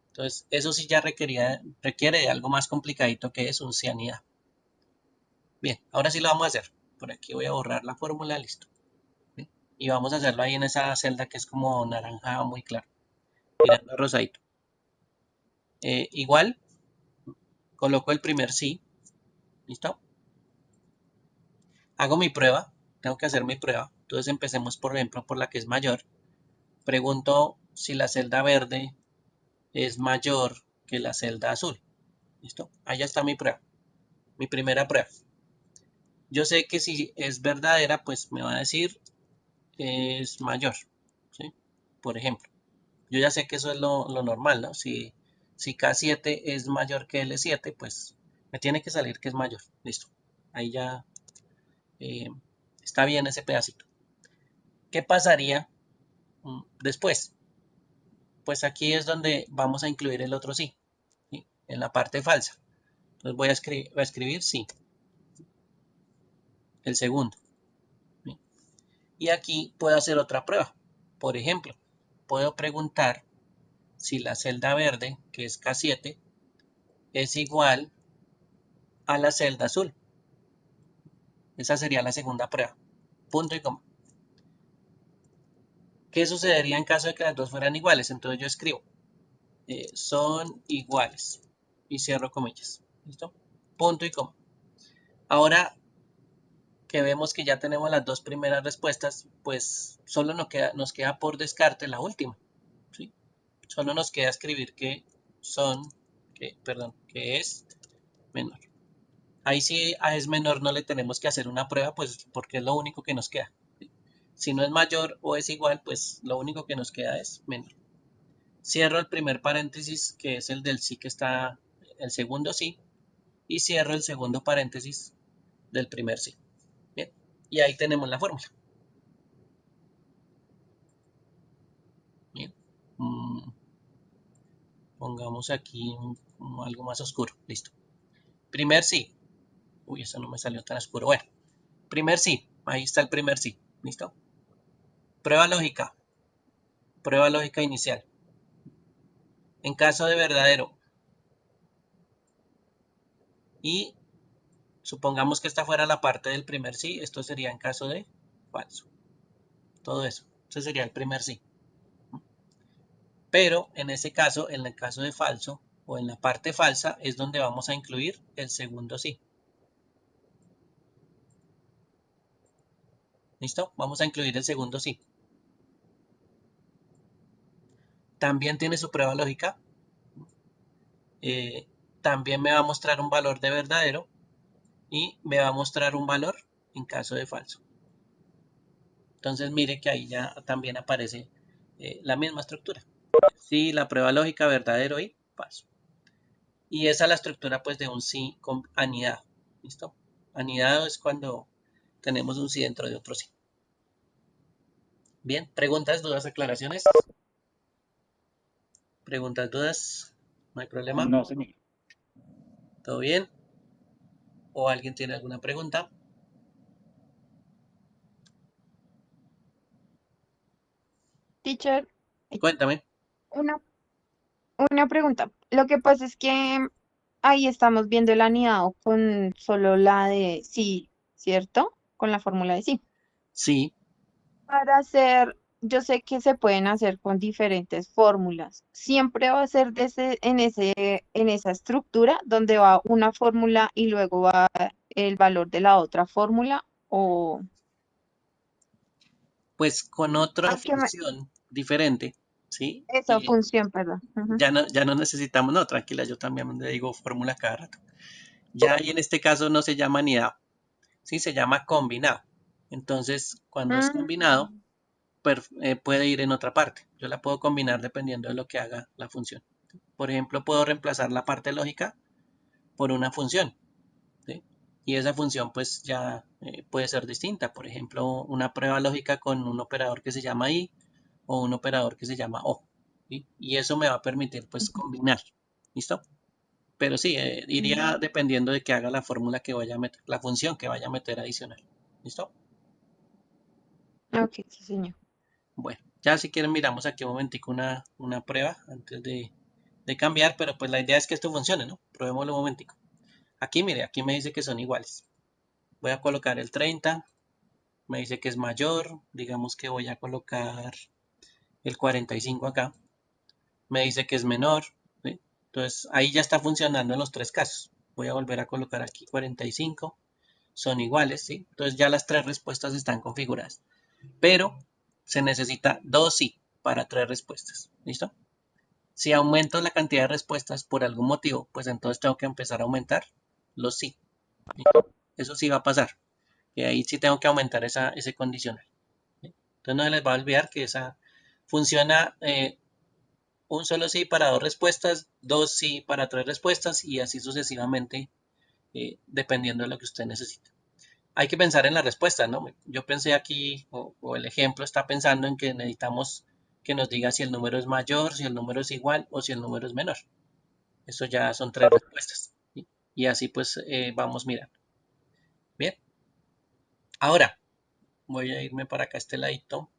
Entonces eso sí ya requiere de algo más complicadito que es un cianidad. Bien, ahora sí lo vamos a hacer. Por aquí voy a borrar la fórmula, listo. ¿Sí? Y vamos a hacerlo ahí en esa celda que es como naranja muy claro, tirando a rosadito. Igual, coloco el primer sí, ¿listo? Hago mi prueba, tengo que hacer mi prueba. Entonces empecemos, por ejemplo, por la que es mayor. Pregunto si la celda verde es mayor que la celda azul. ¿Listo? Ahí ya está mi prueba, mi primera prueba. Yo sé que si es verdadera, pues me va a decir que es mayor, ¿sí? Por ejemplo, yo ya sé que eso es lo normal, ¿no? Si K7 es mayor que L7, pues me tiene que salir que es mayor. Listo. Ahí ya está bien ese pedacito. ¿Qué pasaría después? Pues aquí es donde vamos a incluir el otro sí, ¿sí? En la parte falsa. Entonces voy a escribir sí, el segundo. ¿Sí? Y aquí puedo hacer otra prueba. Por ejemplo, puedo preguntar si la celda verde, que es K7, es igual a la celda azul. Esa sería la segunda prueba. Punto y coma. ¿Qué sucedería en caso de que las dos fueran iguales? Entonces yo escribo, son iguales. Y cierro comillas. ¿Listo? Punto y coma. Ahora que vemos que ya tenemos las dos primeras respuestas, pues solo nos queda por descarte la última. ¿Sí? Solo nos queda escribir que es menor. Ahí sí a es menor no le tenemos que hacer una prueba, pues porque es lo único que nos queda. ¿Sí? Si no es mayor o es igual, pues lo único que nos queda es menor. Cierro el primer paréntesis, que es el del sí que está, el segundo sí, y cierro el segundo paréntesis del primer sí. Bien, y ahí tenemos la fórmula. Bien. Pongamos aquí algo más oscuro. Listo. Primer sí. Uy, eso no me salió tan oscuro. Bueno, primer sí. Ahí está el primer sí. ¿Listo? Prueba lógica. Prueba lógica inicial. En caso de verdadero. Y supongamos que esta fuera la parte del primer sí. Esto sería en caso de falso. Todo eso. Ese sería el primer sí. Pero en ese caso, en el caso de falso o en la parte falsa, es donde vamos a incluir el segundo sí. ¿Listo? Vamos a incluir el segundo sí. También tiene su prueba lógica. También me va a mostrar un valor de verdadero y me va a mostrar un valor en caso de falso. Entonces mire que ahí ya también aparece la misma estructura. Sí, la prueba lógica verdadero y falso. Y esa es la estructura pues de un sí anidado. ¿Listo? Anidado es cuando tenemos un sí dentro de otro sí. Bien, preguntas, dudas, aclaraciones. Preguntas, dudas, no hay problema. No, señor. ¿Todo bien? ¿O alguien tiene alguna pregunta? Teacher, Cuéntame. una, una pregunta. Lo que pasa es que ahí estamos viendo el anidado con solo la de sí, ¿cierto? Con la fórmula de sí. Sí, Para hacer, yo sé que se pueden hacer con diferentes fórmulas. Siempre va a ser en esa estructura donde va una fórmula y luego va el valor de la otra fórmula o pues con otra ¿a qué me- función diferente, ¿sí? esa función, perdón. Ujú. Ya no necesitamos, no, tranquila, yo también le digo fórmula cada rato. Ya y en este caso no se llama anidado, ¿sí? Se llama combinado. Entonces, cuando es combinado, Mm. puede ir en otra parte. Yo la puedo combinar dependiendo de lo que haga la función. Por ejemplo, puedo reemplazar la parte lógica por una función, ¿sí? y esa función pues ya puede ser distinta. Por ejemplo, una prueba lógica con un operador que se llama I o un operador que se llama O. ¿Sí? Y eso me va a permitir pues combinar. ¿Listo? Pero sí, iría dependiendo de que haga la fórmula que vaya a meter, la función que vaya a meter adicional. ¿Listo? Ok, sí, señor. Bueno, ya si quieren miramos aquí un momentico una prueba antes de cambiar, pero pues la idea es que esto funcione, ¿no? Probémoslo un momentico. Aquí, mire, aquí me dice que son iguales. Voy a colocar el 30, me dice que es mayor, digamos que voy a colocar el 45 acá, me dice que es menor, ¿sí? Entonces ahí ya está funcionando en los tres casos. Voy a volver a colocar aquí 45, son iguales, ¿sí? Entonces ya las tres respuestas están configuradas, pero se necesita dos sí para tres respuestas, ¿listo? Si aumento la cantidad de respuestas por algún motivo, pues entonces tengo que empezar a aumentar los sí, ¿listo? Eso sí va a pasar, y ahí sí tengo que aumentar ese condicional. Entonces no les va a olvidar que esa funciona un solo sí para dos respuestas, dos sí para tres respuestas y así sucesivamente dependiendo de lo que usted necesite. Hay que pensar en la respuesta, ¿no? Yo pensé aquí, o el ejemplo está pensando en que necesitamos que nos diga si el número es mayor, si el número es igual o si el número es menor. Eso ya son tres respuestas. ¿Sí? Y así pues vamos mirando. Bien. Ahora voy a irme para acá a este ladito.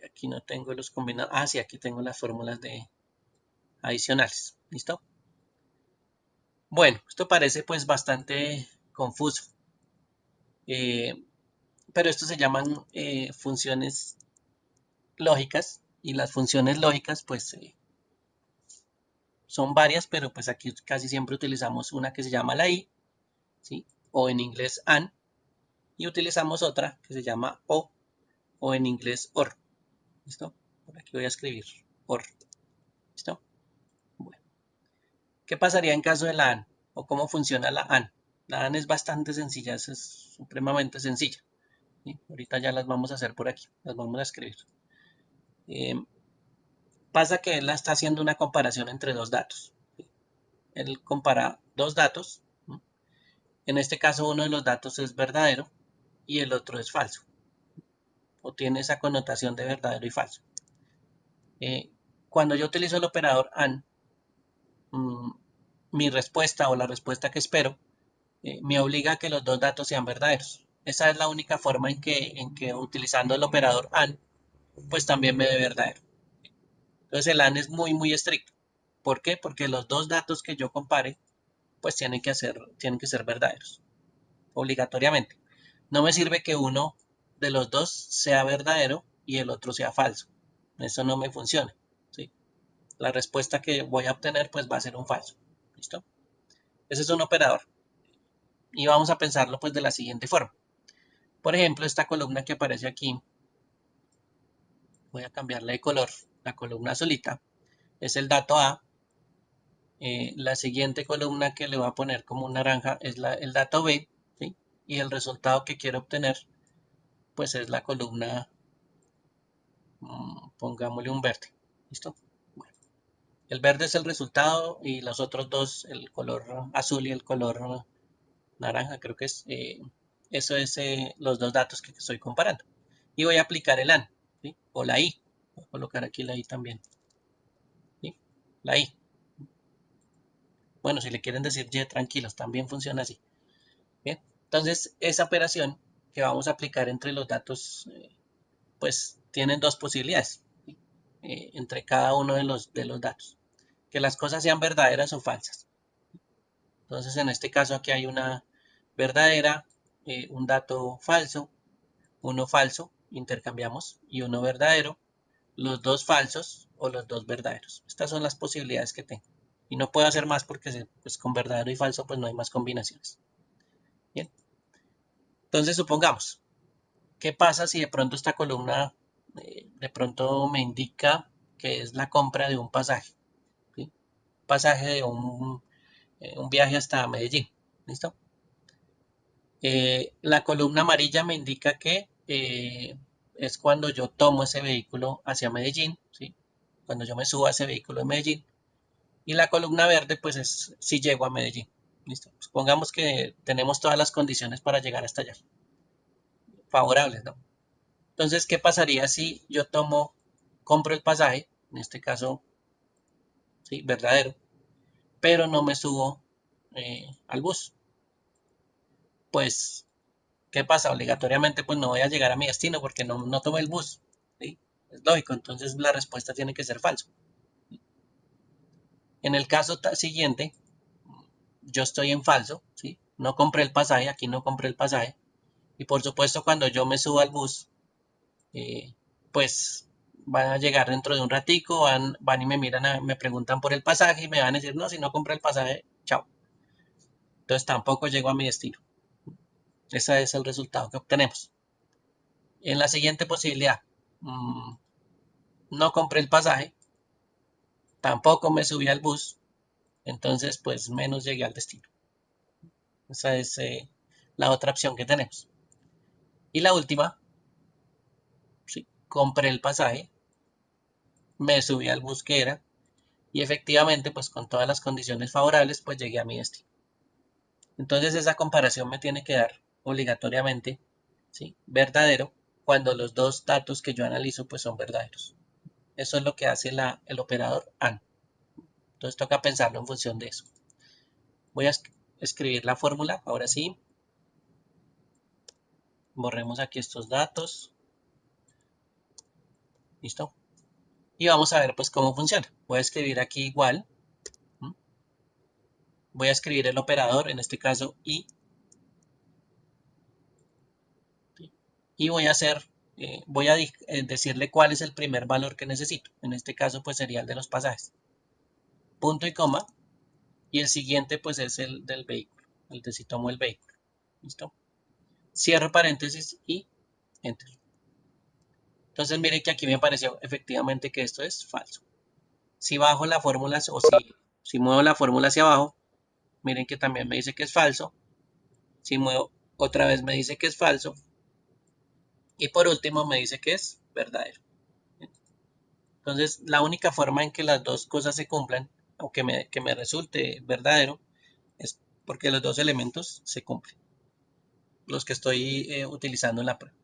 Aquí no tengo los combinados. Ah, sí, aquí tengo las fórmulas adicionales. ¿Listo? Bueno, esto parece pues bastante confuso. Pero esto se llaman funciones lógicas y las funciones lógicas pues son varias, pero pues aquí casi siempre utilizamos una que se llama la I, ¿sí? O en inglés AND, y utilizamos otra que se llama o en inglés OR. ¿Listo? Por aquí voy a escribir OR. ¿Listo? Bueno. ¿Qué pasaría en caso de la AND? ¿O cómo funciona la AND? La AND es bastante sencilla, es supremamente sencilla. ¿Sí? Ahorita ya las vamos a hacer por aquí, las vamos a escribir. Pasa que él está haciendo una comparación entre dos datos. ¿Sí? Él compara dos datos. ¿Sí? En este caso uno de los datos es verdadero y el otro es falso. O tiene esa connotación de verdadero y falso. Cuando yo utilizo el operador AND, mi respuesta o la respuesta que espero me obliga a que los dos datos sean verdaderos. Esa es la única forma en que utilizando el operador AND, pues también me dé verdadero. Entonces el AND es muy, muy estricto. ¿Por qué? Porque los dos datos que yo compare, pues tienen que ser verdaderos, obligatoriamente. No me sirve que uno de los dos sea verdadero y el otro sea falso. Eso no me funciona. ¿Sí? La respuesta que voy a obtener, pues va a ser un falso. ¿Listo? Ese es un operador. Y vamos a pensarlo pues de la siguiente forma. Por ejemplo, esta columna que aparece aquí, voy a cambiarle de color, la columna azulita, es el dato A. La siguiente columna que le voy a poner como un naranja es el dato B, ¿sí? Y el resultado que quiero obtener, pues es la columna, pongámosle un verde. ¿Listo? Bueno, el verde es el resultado y los otros dos, el color azul y el color naranja, creo que es, eso es los dos datos que estoy comparando. Y voy a aplicar el AND, ¿sí? O la I. Voy a colocar aquí la I también. ¿Sí? La I. Bueno, si le quieren decir Y, tranquilos, también funciona así. Bien, entonces esa operación que vamos a aplicar entre los datos, pues tienen dos posibilidades, ¿sí? Entre cada uno de los datos. Que las cosas sean verdaderas o falsas. Entonces en este caso aquí hay una verdadera, un dato falso, uno falso, intercambiamos, y uno verdadero, los dos falsos o los dos verdaderos. Estas son las posibilidades que tengo. Y no puedo hacer más porque pues, con verdadero y falso pues no hay más combinaciones. Bien. Entonces supongamos, ¿qué pasa si de pronto esta columna de pronto me indica que es la compra de un pasaje? ¿Sí? Pasaje de un viaje hasta Medellín. ¿Listo? La columna amarilla me indica que es cuando yo tomo ese vehículo hacia Medellín, ¿sí? Cuando yo me subo a ese vehículo en Medellín. Y la columna verde, pues es si llego a Medellín. ¿Listo? Supongamos que tenemos todas las condiciones para llegar hasta allá. Favorables, ¿no? Entonces, ¿qué pasaría si yo compro el pasaje, en este caso, sí, verdadero, pero no me subo al bus? Pues, ¿qué pasa? Obligatoriamente, pues no voy a llegar a mi destino porque no tomé el bus, ¿sí? Es lógico, entonces la respuesta tiene que ser falso. En el caso siguiente, yo estoy en falso, ¿sí? No compré el pasaje, aquí no compré el pasaje. Y por supuesto, cuando yo me subo al bus, pues van a llegar dentro de un ratico, van y me miran, me preguntan por el pasaje y me van a decir, no, si no compré el pasaje, chao. Entonces tampoco llego a mi destino. Ese es el resultado que obtenemos. En la siguiente posibilidad, no compré el pasaje, tampoco me subí al bus, entonces pues menos llegué al destino. Esa es la otra opción que tenemos. Y la última, sí, compré el pasaje, me subí al bus que era y efectivamente pues con todas las condiciones favorables pues llegué a mi destino. Entonces esa comparación me tiene que dar obligatoriamente, ¿sí?, verdadero cuando los dos datos que yo analizo pues son verdaderos. Eso es lo que hace el operador AND. Entonces toca pensarlo en función de eso. Voy a escribir la fórmula, ahora sí. Borremos aquí estos datos. ¿Listo? Y vamos a ver pues cómo funciona. Voy a escribir aquí igual. Voy a escribir el operador, en este caso I. Y voy a decirle cuál es el primer valor que necesito. En este caso pues sería el de los pasajes. Punto y coma. Y el siguiente pues es el del vehículo. El de si tomo el vehículo. ¿Listo? Cierro paréntesis y enter. Entonces miren que aquí me apareció efectivamente que esto es falso. Si bajo la fórmula o si muevo la fórmula hacia abajo, miren que también me dice que es falso. Si muevo otra vez me dice que es falso. Y por último me dice que es verdadero. Entonces la única forma en que las dos cosas se cumplan, o que me resulte verdadero, es porque los dos elementos se cumplen. Los que estoy utilizando en la prueba.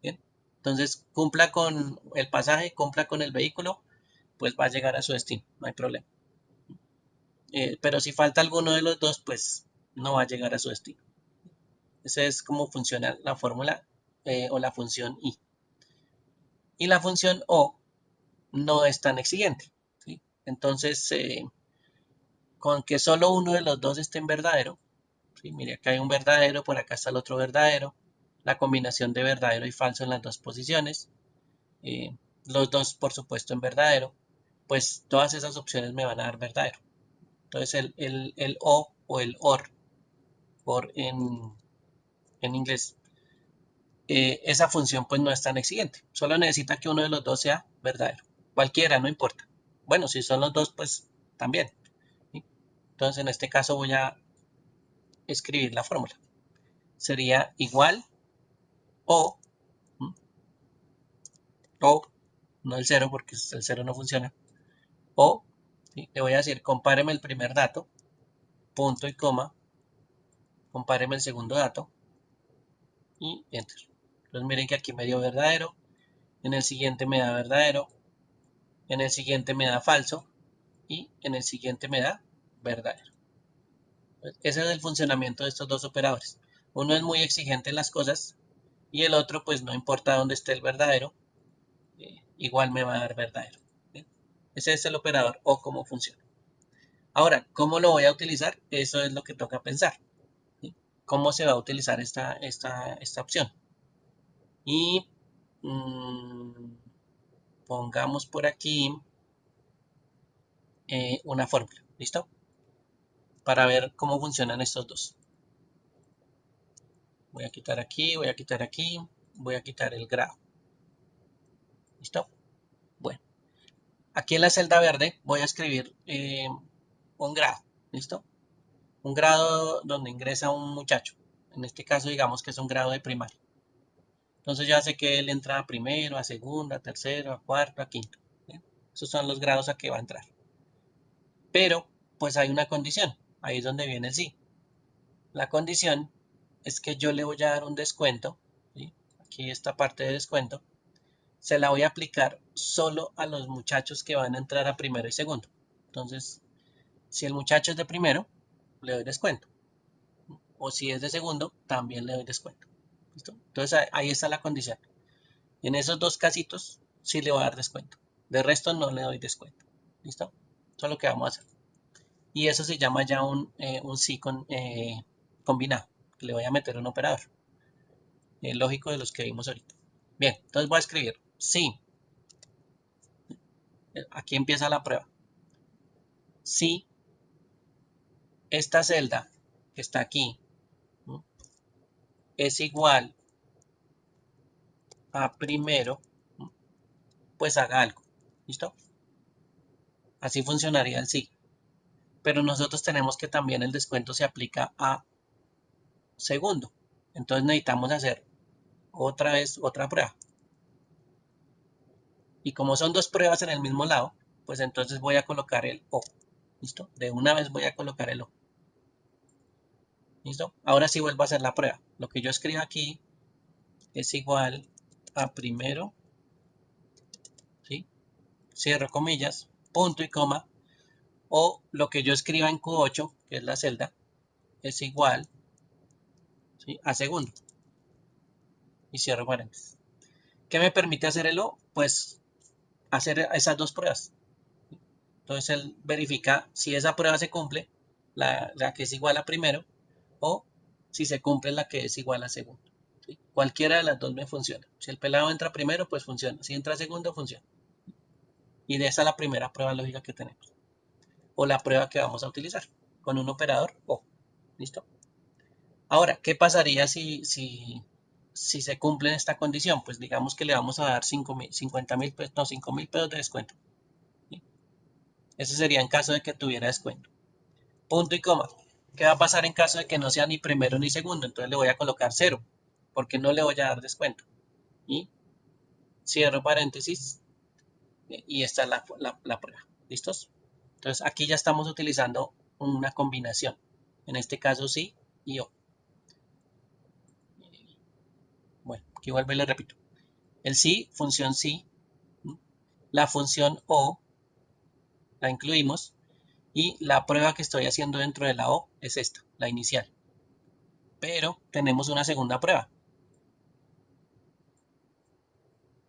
¿Bien? Entonces cumpla con el pasaje, cumpla con el vehículo, pues va a llegar a su destino, no hay problema. Pero si falta alguno de los dos, pues no va a llegar a su destino. Esa es cómo funciona la fórmula o la función I. Y la función O no es tan exigente, ¿sí? Entonces, con que solo uno de los dos esté en verdadero, ¿sí? Mire, acá hay un verdadero, por acá está el otro verdadero, la combinación de verdadero y falso en las dos posiciones, los dos por supuesto en verdadero, pues todas esas opciones me van a dar verdadero. Entonces el O o el OR en inglés, esa función pues no es tan exigente, solo necesita que uno de los dos sea verdadero, cualquiera, no importa. Bueno, si son los dos pues también, ¿sí? Entonces en este caso voy a escribir la fórmula. Sería igual o, no el 0 porque el 0 no funciona, o, ¿sí?, le voy a decir compáreme el primer dato, punto y coma, compáreme el segundo dato y enter. Entonces miren que aquí me dio verdadero, en el siguiente me da verdadero, en el siguiente me da falso y en el siguiente me da verdadero. Ese es el funcionamiento de estos dos operadores. Uno es muy exigente en las cosas y el otro pues no importa dónde esté el verdadero, igual me va a dar verdadero. ¿Bien? Ese es el operador o cómo funciona. Ahora, ¿cómo lo voy a utilizar? Eso es lo que toca pensar. ¿Sí? ¿Cómo se va a utilizar esta opción? Y pongamos por aquí una fórmula. ¿Listo? Para ver cómo funcionan estos dos. Voy a quitar aquí, voy a quitar aquí, voy a quitar el grado. ¿Listo? Bueno, aquí en la celda verde voy a escribir un grado. ¿Listo? Un grado donde ingresa un muchacho. En este caso digamos que es un grado de primaria. Entonces ya sé que él entra a primero, a segundo, a tercero, a cuarto, a quinto. ¿Bien? Esos son los grados a que va a entrar. Pero pues hay una condición. Ahí es donde viene el sí. La condición es que yo le voy a dar un descuento, ¿sí? Aquí esta parte de descuento, se la voy a aplicar solo a los muchachos que van a entrar a primero y segundo. Entonces, si el muchacho es de primero, le doy descuento. O si es de segundo, también le doy descuento. ¿Listo? Entonces ahí está la condición. En esos dos casitos sí le voy a dar descuento. De resto no le doy descuento. ¿Listo? Eso es lo que vamos a hacer. Y eso se llama ya un sí combinado. Le voy a meter un operador. Lógico de los que vimos ahorita. Bien, entonces voy a escribir sí. Aquí empieza la prueba. Si esta celda que está aquí, ¿no?, es igual a primero, ¿no?, pues haga algo. ¿Listo? Así funcionaría el sí. Pero nosotros tenemos que también el descuento se aplica a segundo. Entonces necesitamos hacer otra vez otra prueba. Y como son dos pruebas en el mismo lado, pues entonces voy a colocar el O. ¿Listo? De una vez voy a colocar el O. ¿Listo? Ahora sí vuelvo a hacer la prueba. Lo que yo escribo aquí es igual a primero, ¿sí?, cierro comillas, punto y coma, o lo que yo escriba en Q8, que es la celda, es igual, ¿sí?, a segundo. Y cierro paréntesis. ¿Qué me permite hacer el O? Pues hacer esas dos pruebas. Entonces él verifica si esa prueba se cumple, la que es igual a primero, o si se cumple la que es igual a segundo. ¿Sí? Cualquiera de las dos me funciona. Si el pelado entra primero, pues funciona. Si entra segundo, funciona. Y de esa es la primera prueba lógica que tenemos. O la prueba que vamos a utilizar con un operador O. ¿Listo? Ahora, ¿qué pasaría si se cumple esta condición? Pues digamos que le vamos a dar 50.000 pesos, no, 5.000 pesos de descuento. ¿Sí? Ese sería en caso de que tuviera descuento. Punto y coma. ¿Qué va a pasar en caso de que no sea ni primero ni segundo? Entonces le voy a colocar 0, porque no le voy a dar descuento. Y cierro paréntesis, y esta es la prueba. ¿Listos? Entonces aquí ya estamos utilizando una combinación. En este caso sí y O. Bueno, aquí vuelvo y le repito. El sí, función sí. La función O la incluimos. Y la prueba que estoy haciendo dentro de la O es esta, la inicial. Pero tenemos una segunda prueba.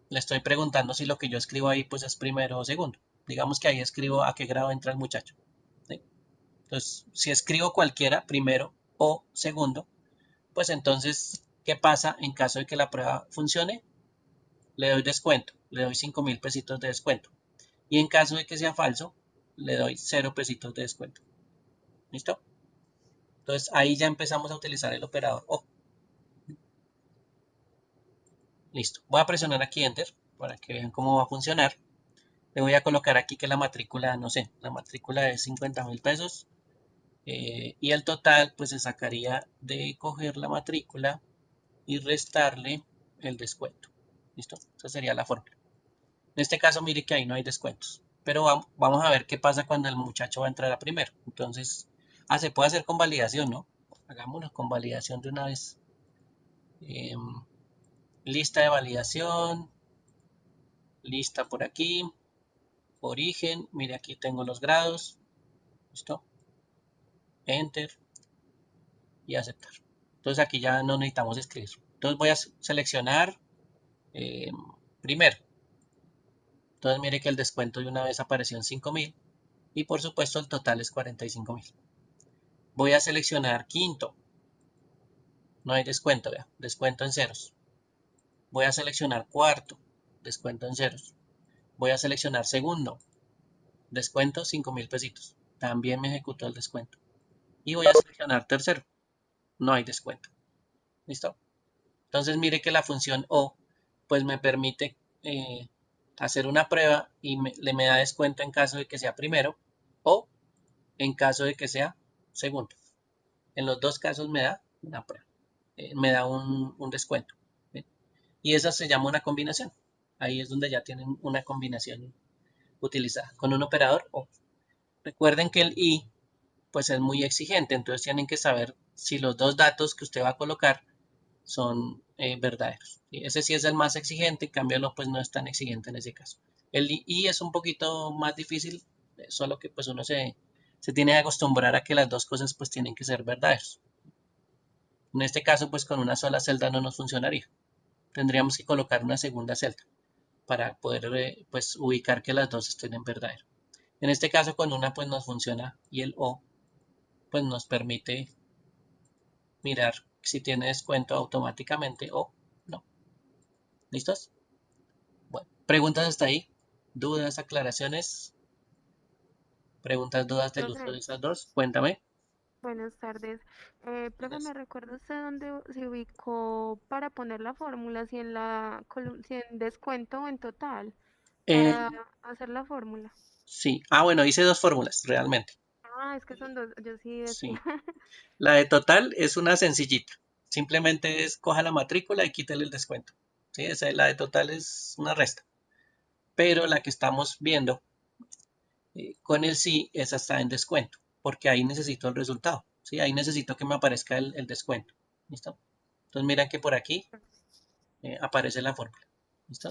Le estoy preguntando si lo que yo escribo ahí pues es primero o segundo. Digamos que ahí escribo a qué grado entra el muchacho. ¿Sí? Entonces, si escribo cualquiera, primero o segundo, pues entonces, ¿qué pasa en caso de que la prueba funcione? Le doy descuento, le doy 5.000 pesitos de descuento. Y en caso de que sea falso, le doy 0 pesitos de descuento. ¿Listo? Entonces ahí ya empezamos a utilizar el operador O. Listo. Voy a presionar aquí Enter para que vean cómo va a funcionar. Le voy a colocar aquí que la matrícula, no sé, la matrícula es 50.000 pesos. Y el total pues se sacaría de coger la matrícula y restarle el descuento. ¿Listo? Esa sería la fórmula. En este caso mire que ahí no hay descuentos. Pero vamos a ver qué pasa cuando el muchacho va a entrar a primero. Entonces, se puede hacer con validación, ¿no? Hagámoslo con validación de una vez. Lista de validación. Lista por aquí. Origen. Mire, aquí tengo los grados. ¿Listo? Enter. Y aceptar. Entonces aquí ya no necesitamos escribir. Entonces voy a seleccionar primero. Entonces mire que el descuento de una vez apareció en 5.000 y por supuesto el total es 45.000. Voy a seleccionar quinto. No hay descuento, vea. Descuento en ceros. Voy a seleccionar cuarto. Descuento en ceros. Voy a seleccionar segundo. Descuento 5.000 pesitos. También me ejecutó el descuento. Y voy a seleccionar tercero. No hay descuento. ¿Listo? Entonces mire que la función O pues me permite hacer una prueba y me da descuento en caso de que sea primero o en caso de que sea segundo. En los dos casos me da una prueba, me da un descuento. ¿Sí? Y esa se llama una combinación. Ahí es donde ya tienen una combinación utilizada con un operador O. Recuerden que el I pues es muy exigente, entonces tienen que saber si los dos datos que usted va a colocar son verdaderos. ¿Sí? Ese sí es el más exigente, en cambio no, pues no es tan exigente en ese caso. El y es un poquito más difícil, solo que pues uno se tiene que acostumbrar a que las dos cosas pues tienen que ser verdaderos. En este caso pues con una sola celda no nos funcionaría. Tendríamos que colocar una segunda celda para poder pues ubicar que las dos estén en verdadero. En este caso con una pues nos funciona y el o pues nos permite mirar si tiene descuento automáticamente o no. ¿Listos? Bueno, preguntas hasta ahí, dudas, aclaraciones, preguntas, dudas del uso Profe, de esas dos, cuéntame. buenas tardes. Profe, ¿me recuerda usted dónde se ubicó para poner la fórmula, si en si en descuento o en total, Eh, para hacer la fórmula? sí, bueno, hice dos fórmulas realmente. Ah, es que son dos, yo sí decía. Sí, la de total es una sencillita, simplemente es coja la matrícula y quítale el descuento. Sí, la de total es una resta, pero la que estamos viendo con el sí, esa está en descuento, porque ahí necesito el resultado. ¿Sí? Ahí necesito que me aparezca el descuento. ¿Listo? Entonces mira que por aquí aparece la fórmula. ¿Listo?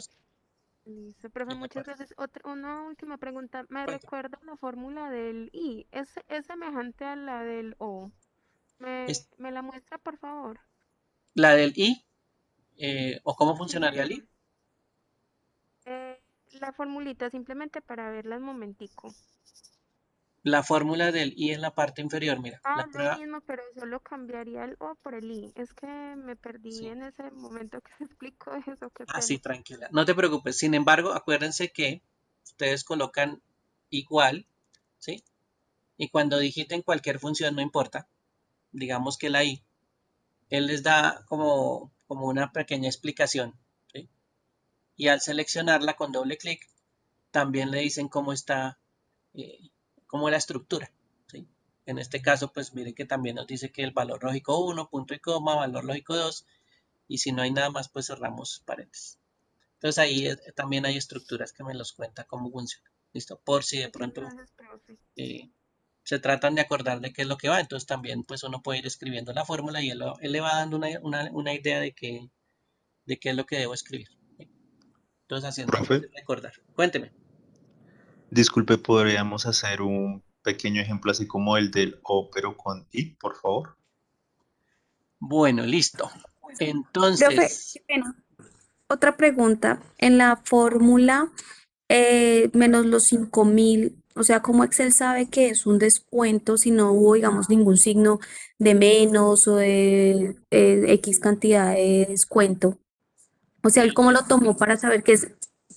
Listo, profe, En la muchas parte. gracias. Una última pregunta. ¿Me Cuéntame. recuerda la fórmula del I? ¿Es semejante a la del O? Es ¿Me la muestra, por favor? la del i, o cómo Sí, funcionaría el señor. i. La formulita simplemente para verla un momentico. La fórmula del i en la parte inferior, mira, Ah, la lo prueba, mismo, pero solo cambiaría el O por el I. Es que me perdí sí, en ese momento que se explicó eso, qué así pena. tranquila, no te preocupes. Sin embargo, acuérdense que ustedes colocan igual, ¿sí? Y cuando digiten cualquier función, no importa, digamos que la i, él les da como una pequeña explicación, ¿sí? Y al seleccionarla con doble clic, también le dicen cómo está, eh, cómo es la estructura, ¿sí? En este caso, pues miren que también nos dice que el valor lógico 1, punto y coma, valor lógico 2, y si no hay nada más, pues cerramos paréntesis. Entonces ahí también hay estructuras que me los cuenta cómo funciona, ¿listo? Por si de Muchas pronto gracias, profe. se tratan de acordar de qué es lo que va, entonces también pues uno puede ir escribiendo la fórmula y él le va dando una idea de qué es lo que debo escribir. ¿Sí? Entonces haciendo Profe, recordar. Cuénteme. disculpe, ¿podríamos hacer un pequeño ejemplo así como el del O, pero con I, por favor? Bueno, listo. Profe, Entonces, qué pena. Otra pregunta. En la fórmula menos los 5.000, o sea, ¿cómo Excel sabe que es un descuento si no hubo, digamos, ningún signo de menos o de X cantidad de descuento? O sea, ¿él cómo lo tomó para saber que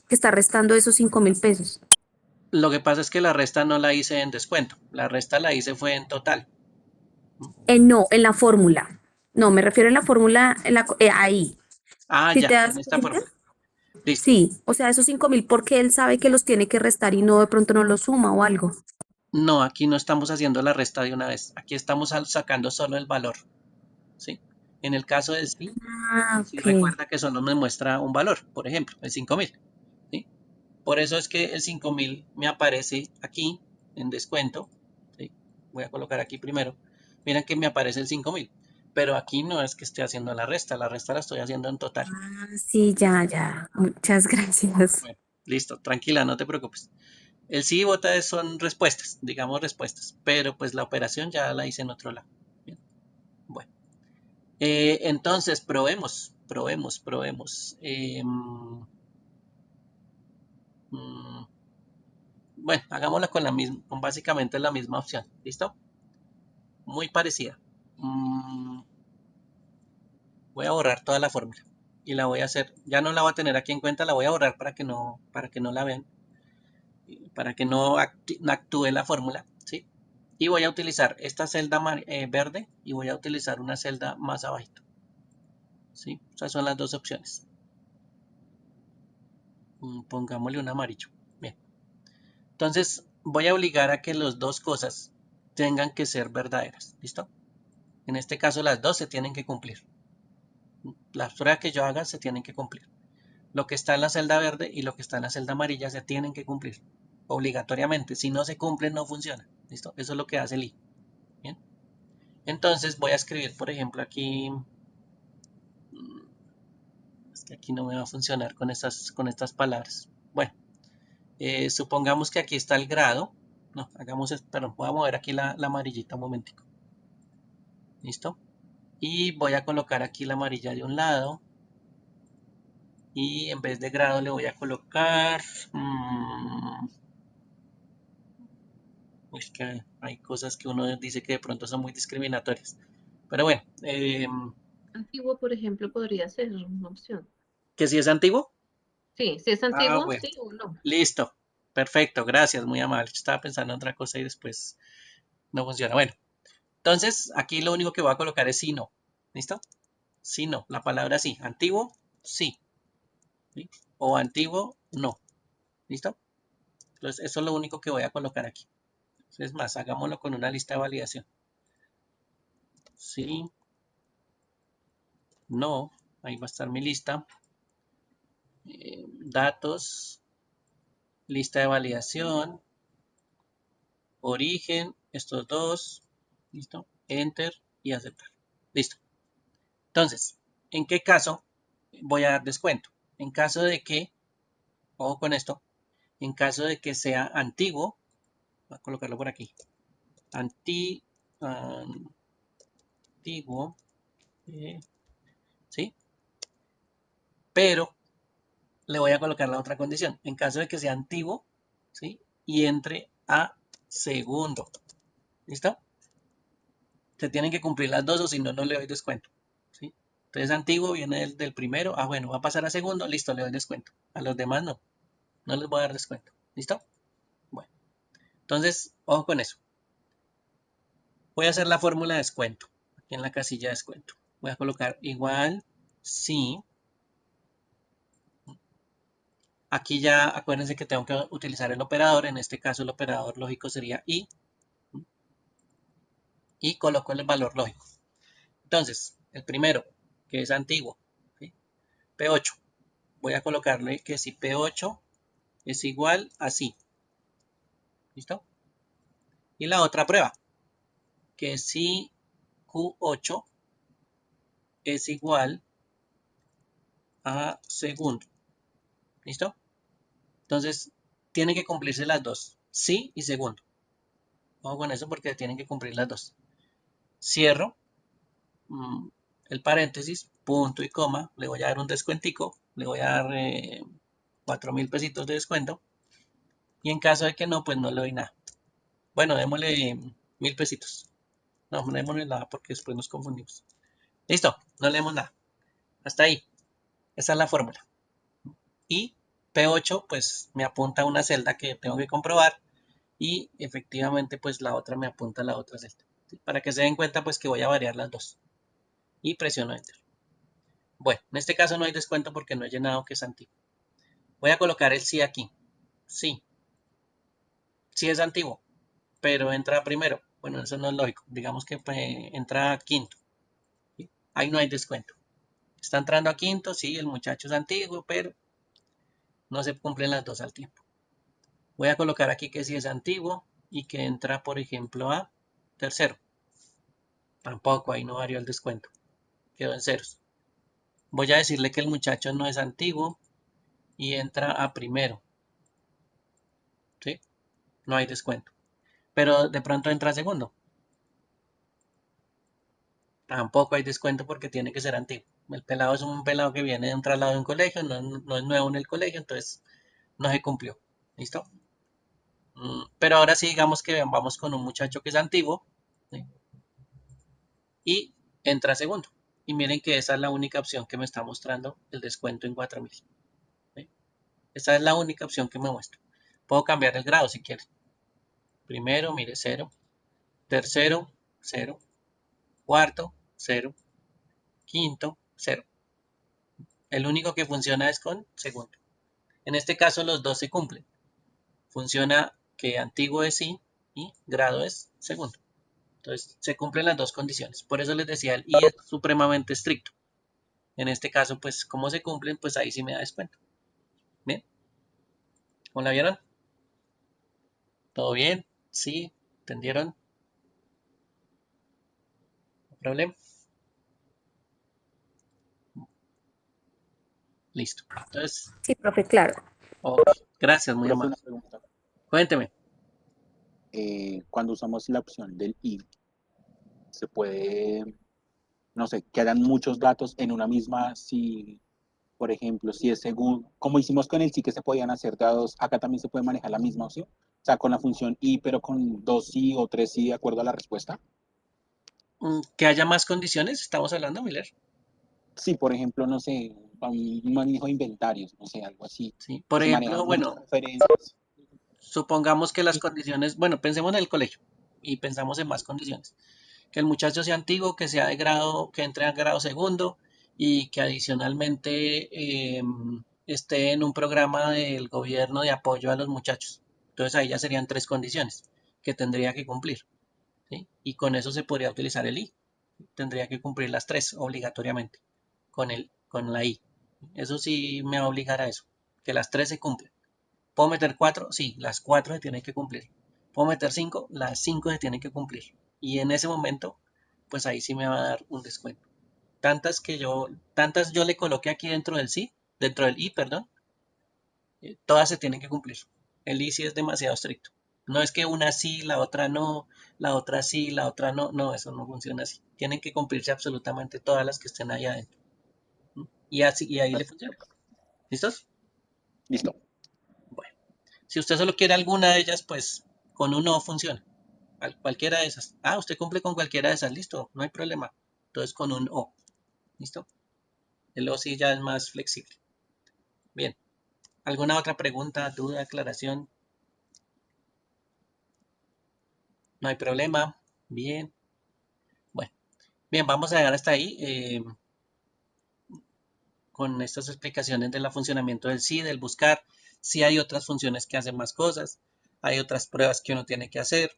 está restando esos 5.000 pesos? lo que pasa es que la resta no la hice en descuento, la resta la hice fue en total. No, en la fórmula. No, me refiero en la fórmula, ahí. ¿Si te Ya, en das esta cuenta? fórmula. Listo. Sí, o sea, esos 5.000 porque él sabe que los tiene que restar y no de pronto no los suma o algo. No, aquí no estamos haciendo la resta de una vez. Aquí estamos sacando solo el valor. ¿Sí? En el caso de sí, Ah, sí ok. recuerda que solo me muestra un valor, por ejemplo, el 5.000. ¿Sí? Por eso es que el 5.000 me aparece aquí en descuento. ¿Sí? Voy a colocar aquí primero. Miren que me aparece el 5.000. Pero aquí no es que esté haciendo la resta la estoy haciendo en total. Ah, sí, ya, ya. Muchas gracias. Bueno, listo, tranquila, no te preocupes. El sí y vota son respuestas, digamos respuestas, pero pues la operación ya la hice en otro lado. Bien, bueno, entonces probemos. Bueno, hagámosla con la misma, con básicamente la misma opción, ¿listo? Muy parecida. Mm, Voy a borrar toda la fórmula y la voy a hacer, ya no la voy a tener aquí en cuenta, la voy a borrar para que no la vean, para que no actúe la fórmula, ¿sí? Y voy a utilizar esta celda verde y voy a utilizar una celda más abajito, ¿sí? Esas son las dos opciones. Pongámosle un amarillo. Bien. Entonces voy a obligar a que las dos cosas tengan que ser verdaderas, ¿listo? En este caso las dos se tienen que cumplir. Las pruebas que yo haga se tienen que cumplir. Lo que está en la celda verde y lo que está en la celda amarilla se tienen que cumplir obligatoriamente. Si no se cumplen, no funciona. ¿Listo? Eso es lo que hace el i. Bien. Entonces voy a escribir, por ejemplo, aquí, es que aquí no me va a funcionar con estas palabras. Bueno, supongamos que aquí está el grado. No, hagamos esto, perdón, voy a mover aquí la amarillita un momentico. ¿Listo? Y voy a colocar aquí la amarilla de un lado. Y en vez de grado le voy a colocar... es que hay cosas que uno dice que de pronto son muy discriminatorias. Pero bueno, Antiguo, por ejemplo, podría ser una opción. ¿que si es antiguo? Sí, si es Ah, antiguo, bueno, sí o no. listo. Perfecto, gracias, muy amable. Yo estaba pensando en otra cosa y después no funciona. Bueno, entonces aquí lo único que voy a colocar es sí, no. ¿Listo? Sí, no. La palabra sí. Antiguo, sí. ¿Sí? O antiguo, no. ¿Listo? Entonces eso es lo único que voy a colocar aquí. Es más, hagámoslo con una lista de validación. Sí, no. Ahí va a estar mi lista. Datos, lista de validación, origen, estos dos. ¿Listo? Enter y aceptar. Listo. Entonces, ¿en qué caso voy a dar descuento? En caso de que, ojo con esto, en caso de que sea antiguo, voy a colocarlo por aquí, antiguo, ¿sí? Pero le voy a colocar la otra condición, en caso de que sea antiguo, ¿sí? Y entre a segundo, ¿listo? Se tienen que cumplir las dos o si no, no le doy descuento, ¿sí? Entonces antiguo viene del primero, bueno, va a pasar a segundo, listo, le doy descuento. A los demás no, no les voy a dar descuento, ¿listo? Bueno, entonces, ojo con eso. Voy a hacer la fórmula de descuento, aquí en la casilla de descuento. Voy a colocar igual, sí. Aquí ya acuérdense que tengo que utilizar el operador, en este caso el operador lógico sería y coloco el valor lógico. Entonces, el primero, que es antiguo, ¿sí? P8, voy a colocarle que si P8 es igual a sí, ¿listo? Y la otra prueba, que si Q8 es igual a segundo, ¿listo? Entonces, tienen que cumplirse las dos, sí y segundo. Ojo con eso porque tienen que cumplir las dos. Cierro el paréntesis, punto y coma, le voy a dar un descuentico, le voy a dar 4.000 pesitos de descuento. Y en caso de que no, pues no le doy nada. Bueno, démosle 1.000 pesitos. No, no démosle nada porque después nos confundimos. Listo, no le demos nada. Hasta ahí. Esa es la fórmula. Y P8 pues me apunta a una celda que tengo que comprobar y efectivamente pues la otra me apunta a la otra celda. ¿Sí? Para que se den cuenta pues que voy a variar las dos. Y presiono Enter. Bueno, en este caso no hay descuento porque no he llenado que es antiguo. Voy a colocar el sí aquí. Sí. Sí es antiguo, pero entra primero. Bueno, eso no es lógico. Digamos que pues, entra quinto. ¿Sí? Ahí no hay descuento. Está entrando a quinto, sí, el muchacho es antiguo, pero no se cumplen las dos al tiempo. Voy a colocar aquí que sí es antiguo y que entra, por ejemplo, a tercero. Tampoco, ahí no varió el descuento. Quedó en ceros. Voy a decirle que el muchacho no es antiguo y entra a primero. ¿Sí? No hay descuento. Pero de pronto entra a segundo. Tampoco hay descuento porque tiene que ser antiguo. El pelado es un pelado que viene de un traslado de un colegio, no es nuevo en el colegio, entonces no se cumplió. ¿Listo? Pero ahora sí, digamos que vamos con un muchacho que es antiguo, ¿sí? Y entra segundo. Y miren que esa es la única opción que me está mostrando el descuento en 4.000. ¿Sí? Esa es la única opción que me muestra. Puedo cambiar el grado si quieren. Primero, mire, 0. Tercero, 0. Cuarto, 0. Quinto, 0. El único que funciona es con segundo. En este caso los dos se cumplen. Funciona que antiguo es sí y grado es segundo. Entonces se cumplen las dos condiciones. Por eso les decía, el I es supremamente estricto. En este caso, pues como se cumplen, pues ahí sí me da descuento. ¿Bien? ¿Cómo la vieron? ¿Todo bien? ¿Sí? ¿Entendieron? problema. Listo. Entonces, Sí, profe, claro. ok. Gracias, muy Profe, amable. una pregunta. Cuénteme. Cuando usamos la opción del I, se puede, no sé, quedan muchos datos en una misma, si, por ejemplo, si es según, como hicimos con el sí que se podían hacer dados, acá también se puede manejar la misma opción. O sea, con la función I, pero con 2 sí o 3 sí de acuerdo a la respuesta. Que haya más condiciones, estamos hablando, Miller. Sí, por ejemplo, no sé, un manejo de inventarios, no sé, algo así. Sí. Por Se manejan ejemplo, muchas bueno, referencias. supongamos que las Sí, condiciones, bueno, pensemos en el colegio y pensamos en más condiciones. Que el muchacho sea antiguo, que sea de grado, que entre a grado segundo y que adicionalmente esté en un programa del gobierno de apoyo a los muchachos. Entonces ahí ya serían tres condiciones que tendría que cumplir, ¿sí? Y con eso se podría utilizar el I. Tendría que cumplir las tres obligatoriamente con la I. Eso sí me va a obligar a eso, que las tres se cumplen. ¿Puedo meter cuatro? Sí, las cuatro se tienen que cumplir. ¿Puedo meter cinco? Las cinco se tienen que cumplir. Y en ese momento, pues ahí sí me va a dar un descuento. Tantas yo le coloqué aquí dentro del sí, dentro del I, perdón, todas se tienen que cumplir. El I sí es demasiado estricto. No es que una sí, la otra no, la otra sí, la otra no. No, eso no funciona así. Tienen que cumplirse absolutamente todas las que estén ahí adentro. Y así, y ahí le funciona. ¿Listos? listo. Bueno, si usted solo quiere alguna de ellas, pues con un no funciona. Cualquiera de esas. Ah, usted cumple con cualquiera de esas, listo, no hay problema. Entonces con un O, ¿listo? El O sí ya es más flexible. Bien, ¿alguna otra pregunta, duda, aclaración? No hay problema. Bien, bueno. Bien, vamos a llegar hasta ahí con estas explicaciones del funcionamiento del sí, del buscar. Sí hay otras funciones que hacen más cosas, hay otras pruebas que uno tiene que hacer,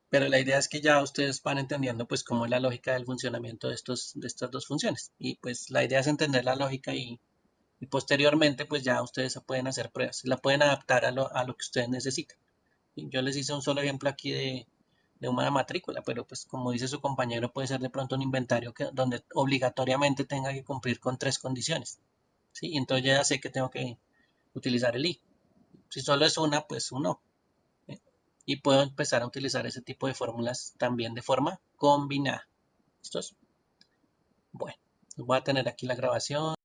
pero la idea es que ya ustedes van entendiendo pues cómo es la lógica del funcionamiento de estas dos funciones. Y pues la idea es entender la lógica y posteriormente pues ya ustedes pueden hacer pruebas, la pueden adaptar a lo que ustedes necesitan. Yo les hice un solo ejemplo aquí de una matrícula, pero pues como dice su compañero puede ser de pronto un inventario donde obligatoriamente tenga que cumplir con tres condiciones, ¿sí? Y entonces ya sé que tengo que utilizar el I. Si solo es una, pues uno. ¿Sí? Y puedo empezar a utilizar ese tipo de fórmulas también de forma combinada. ¿Listos? Bueno, voy a tener aquí la grabación.